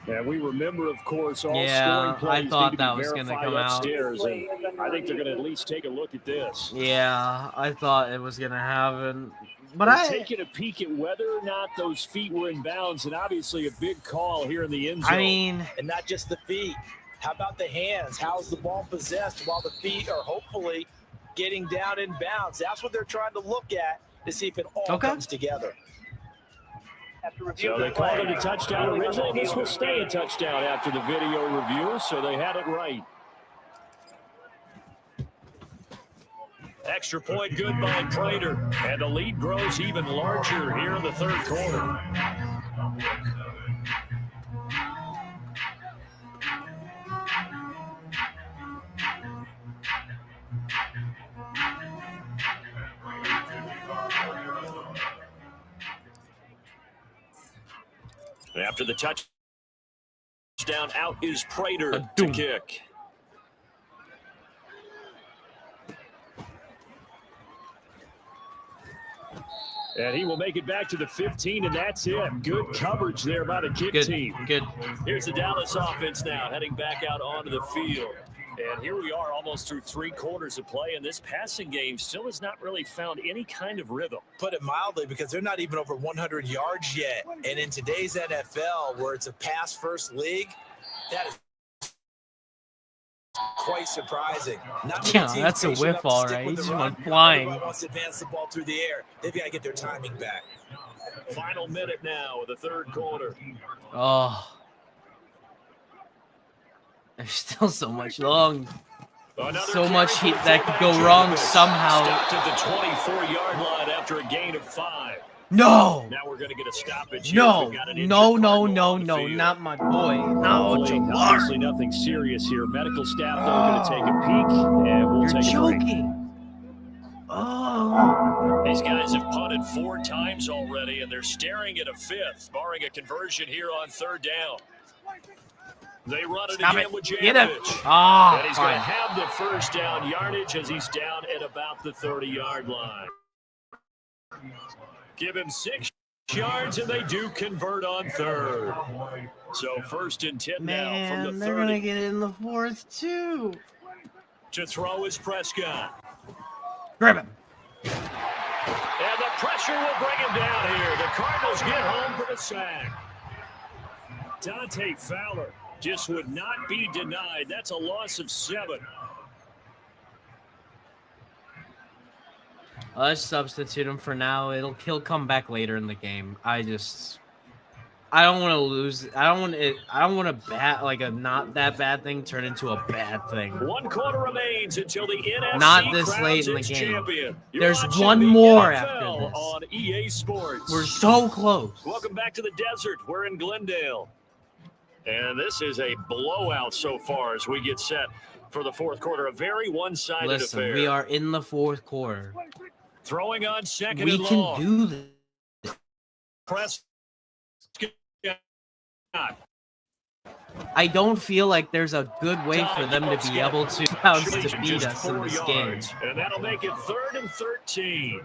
And we remember, of course, all Yeah, scoring plays I thought need to that be was gonna verified come out. upstairs, and I think they're going to at least take a look at this. Yeah, I thought it was gonna happen, but They're taking a peek at whether or not those feet were in bounds, and obviously a big call here in the end zone. I mean, And not just the feet. How about the hands? How's the ball possessed while the feet are hopefully getting down in bounds? That's what they're trying to look at to see if it all comes together. So they called it a touchdown originally. This will stay a touchdown after the video review, so they had it right. Extra point good by Prater, and the lead grows even larger here in the third quarter. After the touchdown, out is Prater to kick. And he will make it back to the 15, and that's it. Good coverage there by the kick team. Good. Here's the Dallas offense now, heading back out onto the field. And here we are almost through 3 quarters of play, and this passing game still has not really found any kind of rhythm. Put it mildly, because they're not even over 100 yards yet. And in today's NFL, where it's a pass-first league, that is quite surprising. Yeah, that's a whiff, all right. He just went flying. Everybody wants to advance the ball through the air. They've got to get their timing back. Final minute now of the third quarter. Oh. There's still so much heat that could go wrong somehow. Stopped at the 24-yard line after a gain of 5. No. Now we're going to get a stoppage. No, not my boy. No, obviously nothing serious here. Medical staff though going to take a peek, and we'll take a break. Oh. These guys have punted 4 times already, and they're staring at a 5th, barring a conversion here on third down. They run it again with Janovich. And he's going to have the first down yardage as he's down at about the 30-yard line. Give him 6 yards, and they do convert on third. So 1st and 10 now from the 30. They're going to get it in the 4th, too. To throw is Prescott. Grab him. And the pressure will bring him down here. The Cardinals get home for the sack. Dante Fowler just would not be denied. That's a loss of 7. Let's substitute him for now. He'll come back later in the game. I don't want to lose. I don't want a bad, like a not that bad thing turn into a bad thing. 1 quarter remains until the NFC not this late in the game. Champion. There's one more NFL after this. On EA Sports. We're so close. Welcome back to the desert. We're in Glendale. And this is a blowout so far as we get set for the 4th quarter. A very one-sided affair. We are in the 4th quarter. Throwing on 2nd We and can long. do this. Press. I don't feel like there's a good way for them to be able to beat us in this game. And that'll make it 3rd and 13.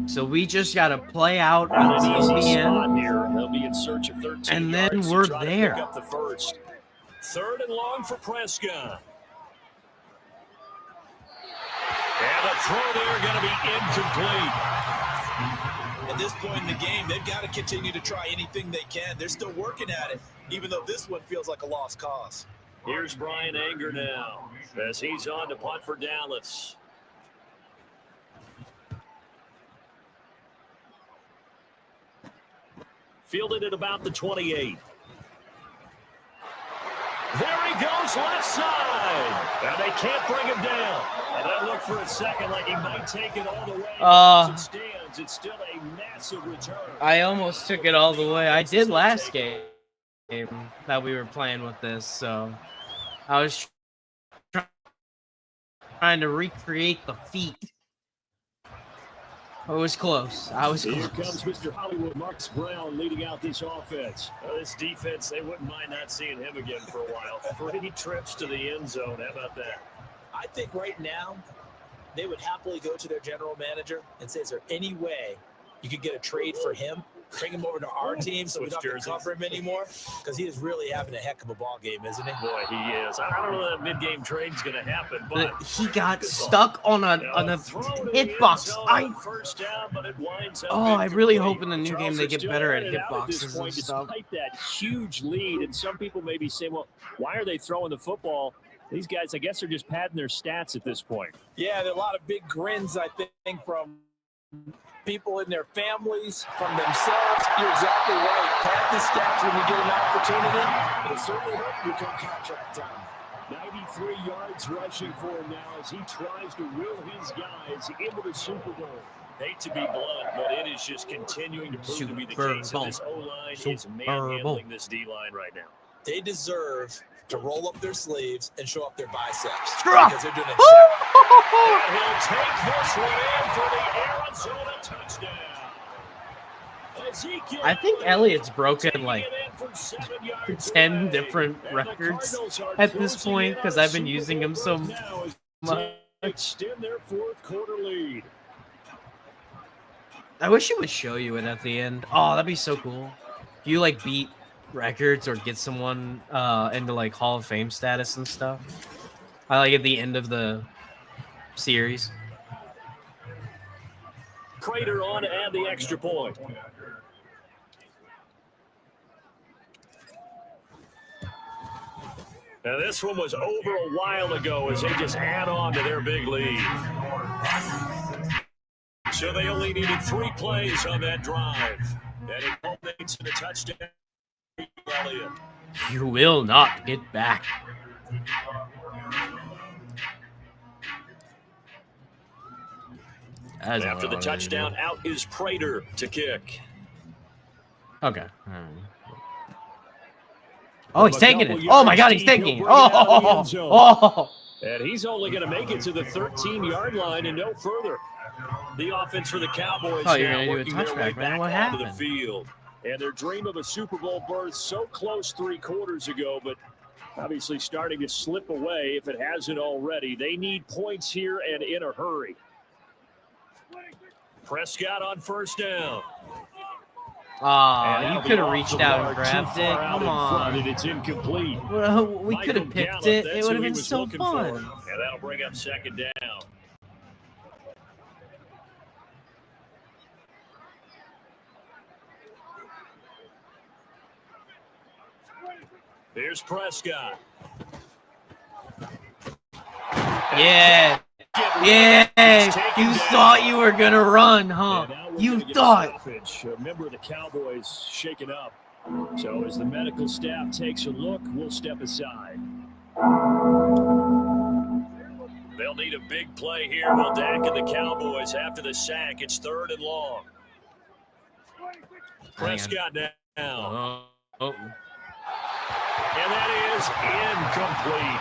So we just got to play out until the end. They'll be in search of 13 and then yards we're to try there. To pick up the first. 3rd and long for Prescott. And the throw there going to be incomplete. At this point in the game, they've got to continue to try anything they can. They're still working at it, even though this one feels like a lost cause. Here's Brian Anger now as he's on to punt for Dallas. Fielded at about the 28. There he goes, left side. And they can't bring him down. And that looked for a second like he might take it all the way. As it stands, it's still a massive return. I almost took it all the way. I did last game that we were playing with this, so I was trying to recreate the feat. It was close. I was close. Here comes Mr. Hollywood, Marcus Brown, leading out this offense. This defense, they wouldn't mind not seeing him again for a while. 3 trips to the end zone. How about that? I think right now they would happily go to their general manager and say, is there any way you could get a trade for him? Bring him over to our team so we don't have to cover him anymore, because he is really having a heck of a ball game, isn't he? Boy, he is. I don't know that mid-game trade's going to happen, but he got stuck on a hitbox. I really hope in the new game they get better at hitboxes and stuff. Despite that huge lead, and some people may be saying, well, why are they throwing the football? These guys, I guess, are just padding their stats at this point. Yeah, there are a lot of big grins, I think, from people in their families, from themselves. You're exactly right. Pad the stats when you get an opportunity. It'll certainly help you come contract time. 93 yards rushing for him now as he tries to will his guys into the Super Bowl. Hate to be blunt, but it is just continuing to prove to be the case. This O-line is manhandling this D-line right now. They deserve to roll up their sleeves and show up their biceps. Because they're doing a and he'll take this one in for the Arizona touchdown. I think Elliott's broken like 10 different records at this point because I've been using him so much. Extend their 4th quarter lead. I wish it would show you it at the end. Oh, that'd be so cool. If you like beat records or get someone into like Hall of Fame status and stuff. I like at the end of the series. Crater on to add the extra point. Now this one was over a while ago as they just add on to their big lead. So they only needed 3 plays on that drive. And it culminates in a touchdown. Elliott. You will not get back. After the touchdown, out is Prater to kick. Okay. Oh, he's taking it. Oh, my God, he's taking it. Oh. And he's only going to make it to the 13-yard line and no further. The offense for the Cowboys now working their way back onto the field. And their dream of a Super Bowl berth so close 3 quarters ago, but obviously starting to slip away if it hasn't already. They need points here and in a hurry. Prescott on first down. You could have reached out and grabbed it. Come on. And it's incomplete. Well, we could have picked it. It would have been so fun. And that'll bring up second down. Here's Prescott. Yeah. You thought you were going to run, huh? You thought. A member of the Cowboys shaken up. So as the medical staff takes a look, we'll step aside. They'll need a big play here. Will Dak and the Cowboys after the sack. It's 3rd and long. Prescott down. And that is incomplete.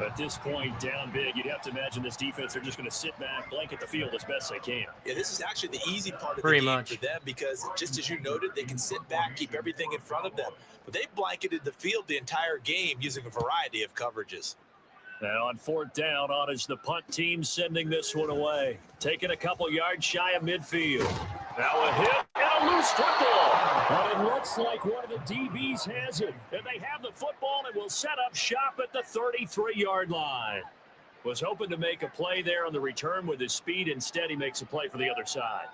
At this point, down big, you'd have to imagine this defense, they're just going to sit back, blanket the field as best they can. Yeah, this is actually the easy part of the Pretty game much for them because, just as you noted, they can sit back, keep everything in front of them. But they've blanketed the field the entire game using a variety of coverages. Now on 4th down, on is the punt team sending this one away. Taking a couple yards shy of midfield. Now a hit and a loose football. But it looks like one of the DBs has it. And they have the football and will set up shop at the 33-yard line. Was hoping to make a play there on the return with his speed. Instead, he makes a play for the other side.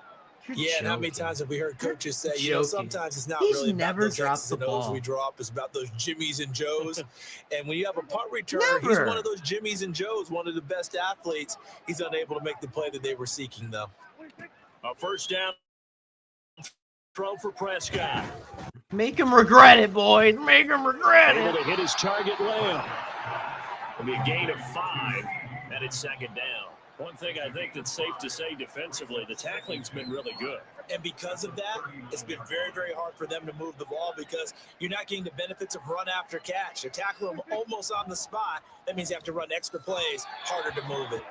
Yeah, and how many times have we heard coaches say, sometimes it's not He's really never about those dropped X's the and O's ball. we drop. It's about those Jimmies and Joes. And when you have a punt returner, he's Never. one of those Jimmies and Joes, one of the best athletes. He's unable to make the play that they were seeking, though. A first down throw for Prescott. Make him regret it, boys. Make him regret Able it. to hit his target layup. It'll be a gain of 5, and it's 2nd down. One thing I think that's safe to say defensively, the tackling's been really good. And because of that, it's been very, very hard for them to move the ball because you're not getting the benefits of run after catch. You tackle them almost on the spot. That means you have to run extra plays, harder to move it.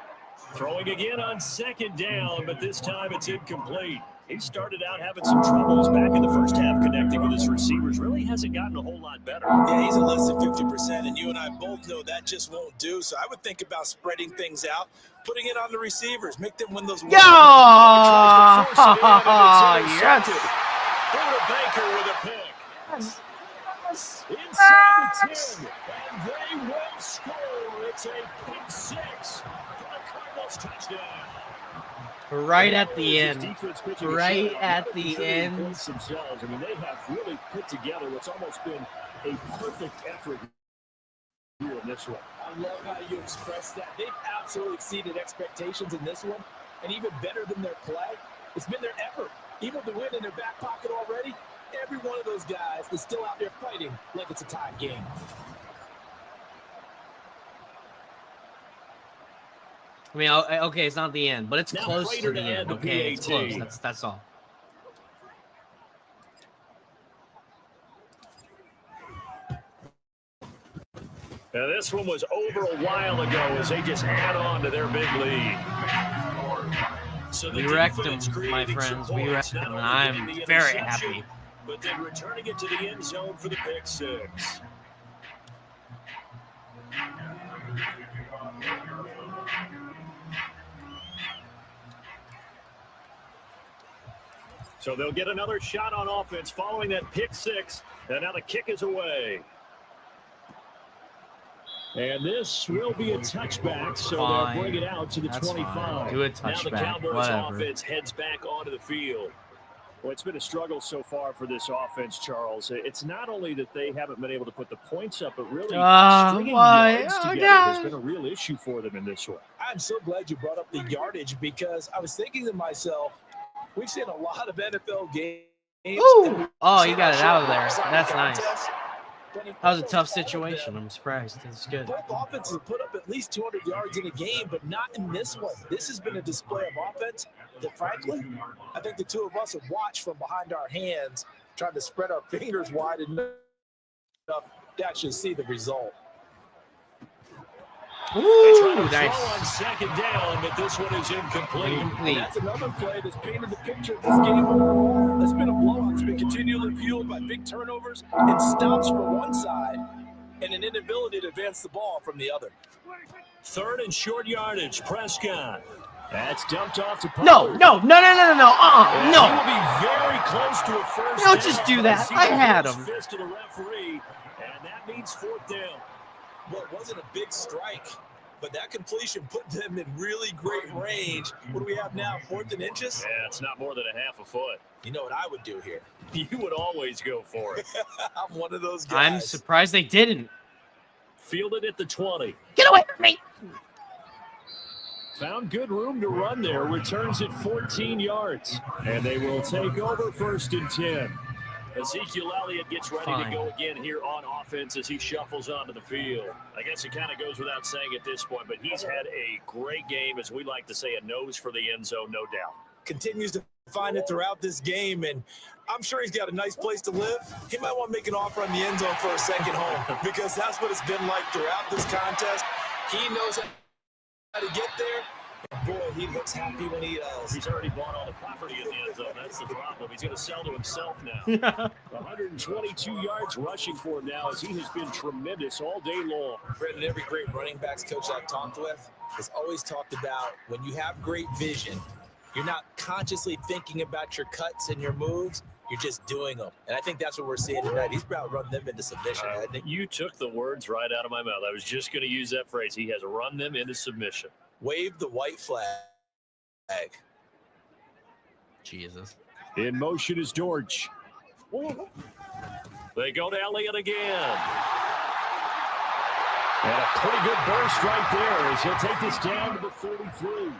Throwing again on 2nd down, but this time it's incomplete. He started out having some troubles back in the first half connecting with his receivers. Really hasn't gotten a whole lot better. Yeah, he's at less than 50%, and you and I both know that just won't do. So I would think about spreading things out, putting it on the receivers, make them win those. Yo! Yes! Baker with a pick. Yes. Inside the 10, and they will score. It's a pick 6 for the Cardinals touchdown. Right at the end. Right at the end. Themselves. I mean, they have really put together what's almost been a perfect effort here in this one. I love how you express that. They've absolutely exceeded expectations in this one, and even better than their play, it's been their effort. Even with the win in their back pocket already, every one of those guys is still out there fighting like it's a tie game. I mean, okay, it's not the end, but it's Now close Prater to the end. the Okay, it's PAT. close. That's all. Now, this one was over a while ago as they just add on to their big lead. So We wrecked them, my friends. We wrecked them, and I'm very happy. But then returning it to the end zone for the pick 6. So they'll get another shot on offense following that pick 6. And now the kick is away. And this will be a touchback, so they'll bring it out to the 25. Fine. Do a Now the touchback, Cowboys whatever. offense heads back onto the field. Well, it's been a struggle so far for this offense, Charles. It's not only that they haven't been able to put the points up, but really stringing why? yards Oh, together God. has been a real issue for them in this one. I'm so glad you brought up the yardage because I was thinking to myself, we've seen a lot of NFL games. Ooh! Oh, you got it out of there. That's nice. That was a tough situation. I'm surprised. It's good. Both offenses have put up at least 200 yards in a game, but not in this one. This has been a display of offense that, frankly, I think the two of us have watched from behind our hands, trying to spread our fingers wide enough to actually see the result. They try to Ooh, throw nice. on 2nd down, but this one is incomplete. And that's another play that's painted the picture of this game overall. It's been a blowout. It's been continually fueled by big turnovers and stops for one side and an inability to advance the ball from the other. 3rd and short yardage, Prescott. That's dumped off to No. Pollard. No. And No. He will be very close to a first Don't down. just do But that. see I the had first him. fist to the referee, and that means 4th down. Well, it wasn't a big strike, but that completion put them in really great range. What do we have now, 4th and inches? Yeah, it's not more than a half a foot. You know what I would do here? You would always go for it. I'm one of those guys. I'm surprised they didn't. Fielded at the 20. Get away from me. Found good room to run there. Returns at 14 yards. And they will take over 1st and 10. Ezekiel Elliott gets ready to go again here on offense as he shuffles onto the field. I guess it kind of goes without saying at this point, but he's had a great game, as we like to say, a nose for the end zone, no doubt. Continues to find it throughout this game, and I'm sure he's got a nice place to live. He might want to make an offer on the end zone for a second home because that's what it's been like throughout this contest. He knows how to get there. Boy, he looks happy when he does. He's already bought all the property in the end zone. That's the problem. He's going to sell to himself now. 122 yards rushing for him now as he has been tremendous all day long. Brandon, every great running backs coach I've talked with has always talked about when you have great vision, you're not consciously thinking about your cuts and your moves. You're just doing them. And I think that's what we're seeing tonight. He's about to run them into submission. I think you took the words right out of my mouth. I was just going to use that phrase. He has run them into submission. Wave the white flag. Jesus. In motion is Dortch. They go to Elliott again. And a pretty good burst right there as he'll take this down to the 33.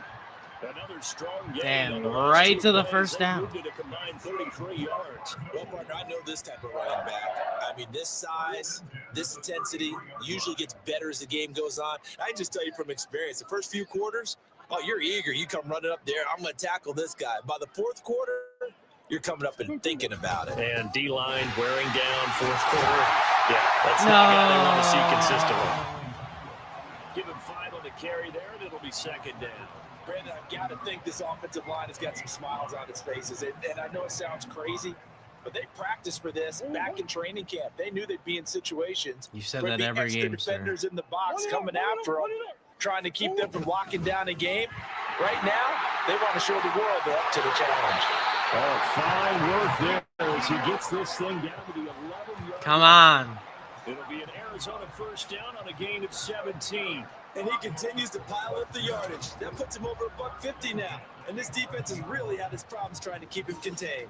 Another strong game. Damn, right to the first down. Moved it a combined 33 yards. Well, partner, I know this type of running back. I mean, this size, this intensity usually gets better as the game goes on. I can just tell you from experience, the first few quarters, oh, you're eager. You come running up there. I'm going to tackle this guy. By the 4th quarter, you're coming up and thinking about it. And D-line wearing down 4th quarter. Yeah, that's not the guy they want to see consistently. Give him 5 on the carry there, and it'll be 2nd down. Brandon, I've got to think this offensive line has got some smiles on its faces. And I know it sounds crazy, but they practiced for this back in training camp. They knew they'd be in situations. You said where that there'd be every extra game, defenders sir. in the box coming after them, trying to keep them from locking down a game. Right now, they want to show the world they're up to the challenge. Oh, fine work there as he gets this thing down to the 11-yard. Come on. It'll be an Arizona first down on a gain of 17. And he continues to pile up the yardage. That puts him over $150 now. And this defense has really had its problems trying to keep him contained.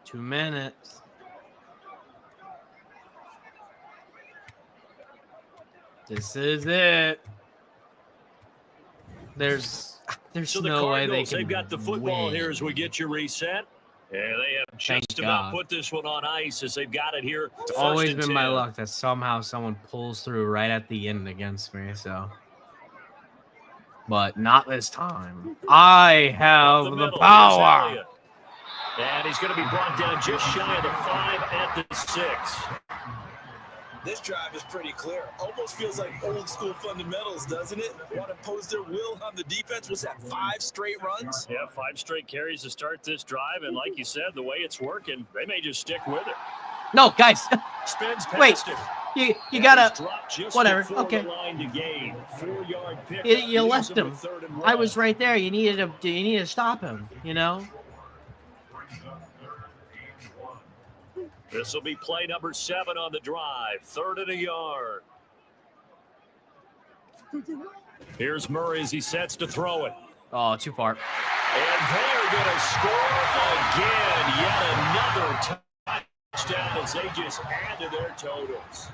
Two minutes. This is it. There's So the no way they Cardinals, can they've got the football win. here as we get you reset. Yeah, they have Thank just about God. put this one on ice as they've got it here. It's First always and been my 10. luck that somehow someone pulls through right at the end against me, so. But not this time. I have the middle, here's power. Elliott. And he's going to be brought down just shy of the 5 at the 6. This drive is pretty clear. Almost feels like old school fundamentals, doesn't it? Want to impose their will on the defense. Was that 5 straight runs? Yeah, 5 straight carries to start this drive. And like you said, the way it's working, they may just stick with it. No, guys. Spins past Wait. him. You And gotta. he's dropped just whatever, before okay. the line to gain. 4-yard pickup. You Leaves left him him. with 3rd and I 1. was right there. You needed to stop him, you know? This will be play number 7 on the drive. 3rd and a yard. Here's Murray as he sets to throw it. Oh, too far. And they're going to score again. Yet another touchdown as they just add to their totals.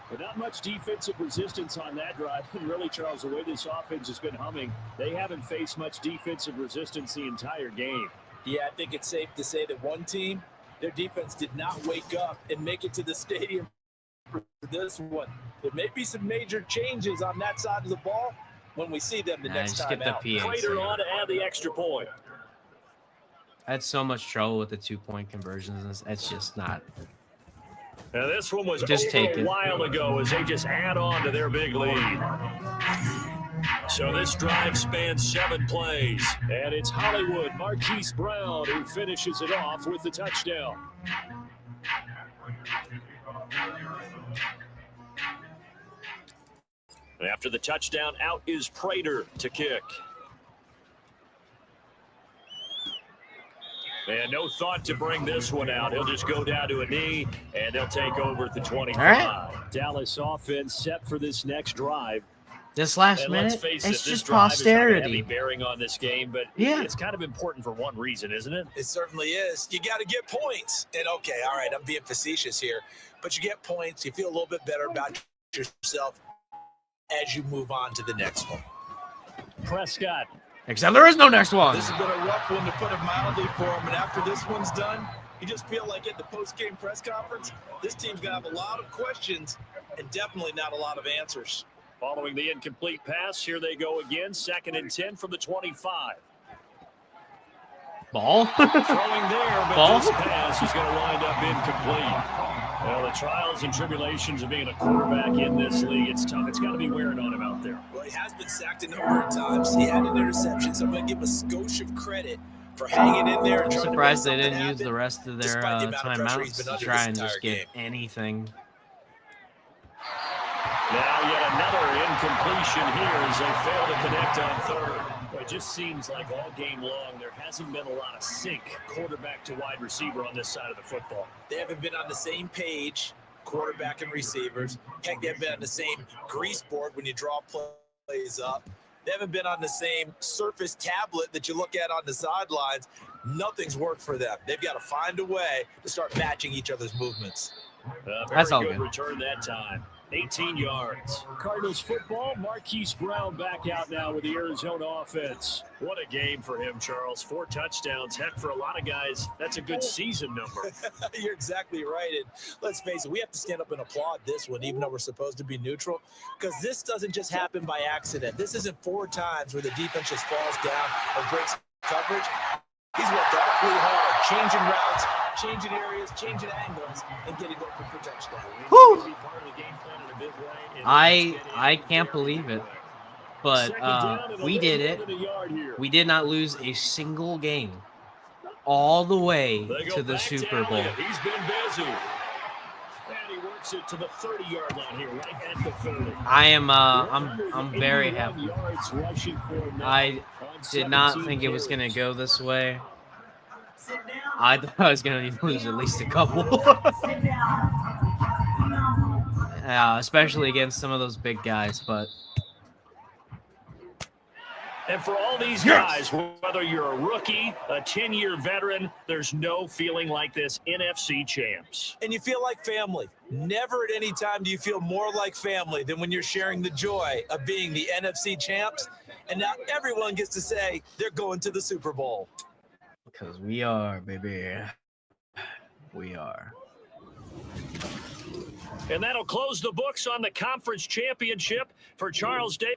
But not much defensive resistance on that drive. And really, Charles, the way this offense has been humming, they haven't faced much defensive resistance the entire game. Yeah, I think it's safe to say that one team, their defense did not wake up and make it to the stadium for this one. There may be some major changes on that side of the ball when we see them the next just time get the out. PA. Crater on to add the extra point. I had so much trouble with the 2-point conversions. It's just not. Now this one was Just over take a it. while ago as they just add on to their big lead. So this drive spans 7 plays, and it's Hollywood Marquise Brown who finishes it off with the touchdown. And after the touchdown, out is Prater to kick. And no thought to bring this one out. He'll just go down to a knee, and they'll take over at the 25. Right. Dallas offense set for this next drive. This last And minute, let's face it's it, just this drive is not a heavy posterity. bearing on this game, but Yeah. it's kind of important for one reason, isn't it? It certainly is. You got to get points. And okay, all right, I'm being facetious here, but you get points. You feel a little bit better about yourself as you move on to the next one. Prescott. Except there is no next one. This has been a rough one, to put it mildly, for him. And after this one's done, you just feel like at the post-game press conference, this team's going to have a lot of questions and definitely not a lot of answers. Following the incomplete pass, here they go again. 2nd and 10 from the 25. Ball. Throwing there, but Ball? this pass is going to wind up incomplete. Well, the trials and tribulations of being a quarterback in this league, it's tough. It's got to be wearing on him out there. Well, he has been sacked a number of times. He had an interception, so I'm going to give him a skosh of credit for hanging in there. I'm And surprised they trying to make didn't use something the rest of their despite the amount of pressure he's timeouts been to under try this and just entire get anything. Now yet another incompletion here as they fail to connect on 3rd. It just seems like all game long there hasn't been a lot of sync quarterback to wide receiver on this side of the football. They haven't been on the same page, quarterback and receivers. Heck, they haven't been on the same grease board when you draw plays up. They haven't been on the same surface tablet that you look at on the sidelines. Nothing's worked for them. They've got to find a way to start matching each other's movements. That's all Very good. good return that time. 18 yards. Cardinals football, Marquise Brown back out now with the Arizona offense. What a game for him, Charles. 4 touchdowns. Heck, for a lot of guys, that's a good season number. You're exactly right. And let's face it, we have to stand up and applaud this one, even though we're supposed to be neutral, because this doesn't just happen by accident. This isn't 4 times where the defense just falls down or breaks coverage. He's worked awfully hard, changing routes, changing areas, changing angles, and getting open for touchdown. Whew. I can't believe it, but we did it. We did not lose a single game all the way to the Super Bowl. He's been busy. And he works it to the 30-yard line here, right at the 30. I am I'm very happy. I did not think it was going to go this way. I thought I was going to lose at least a couple. Especially against some of those big guys, but and for all these guys, whether you're a rookie, a 10-year veteran, there's no feeling like this. NFC champs. And you feel like family. Never at any time do you feel more like family than when you're sharing the joy of being the NFC champs. And now everyone gets to say they're going to the Super Bowl. because we are, baby. We are. And that'll close the books on the conference championship for Charles Davis.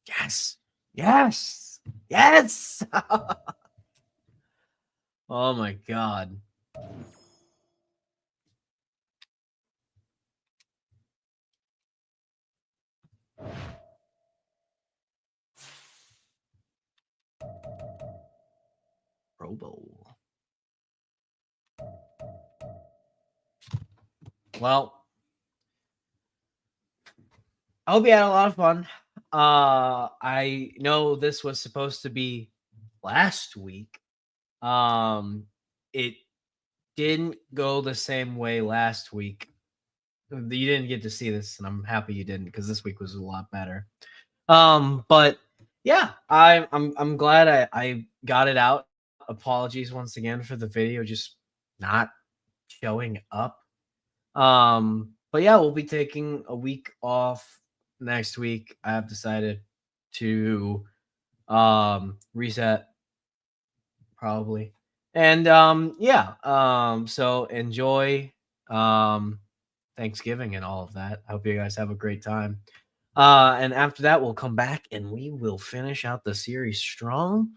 Yes. Yes. Yes. Oh, my God. Pro Bowl. Well, I hope you had a lot of fun. I know this was supposed to be last week. It didn't go the same way last week. You didn't get to see this, and I'm happy you didn't, because this week was a lot better. But yeah, I'm glad I got it out. Apologies once again for the video just not showing up. But yeah, we'll be taking a week off next week. I have decided to reset probably. And so enjoy Thanksgiving and all of that. I hope you guys have a great time. And after that, we'll come back and we will finish out the series strong.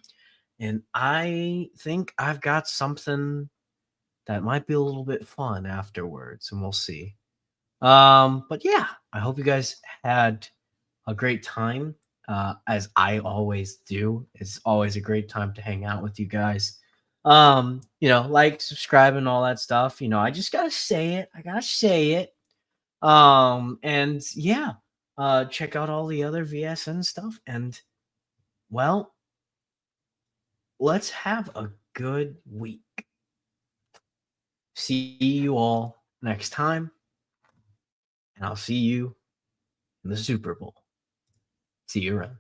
And I think I've got something that might be a little bit fun afterwards, and we'll see. But yeah, I hope you guys had a great time. As I always do. It's always a great time to hang out with you guys. Like, subscribe, and all that stuff. I just gotta say it. I gotta say it. And yeah, check out all the other VSN stuff. And well, let's have a good week. See you all next time. And I'll see you in the Super Bowl. See you around.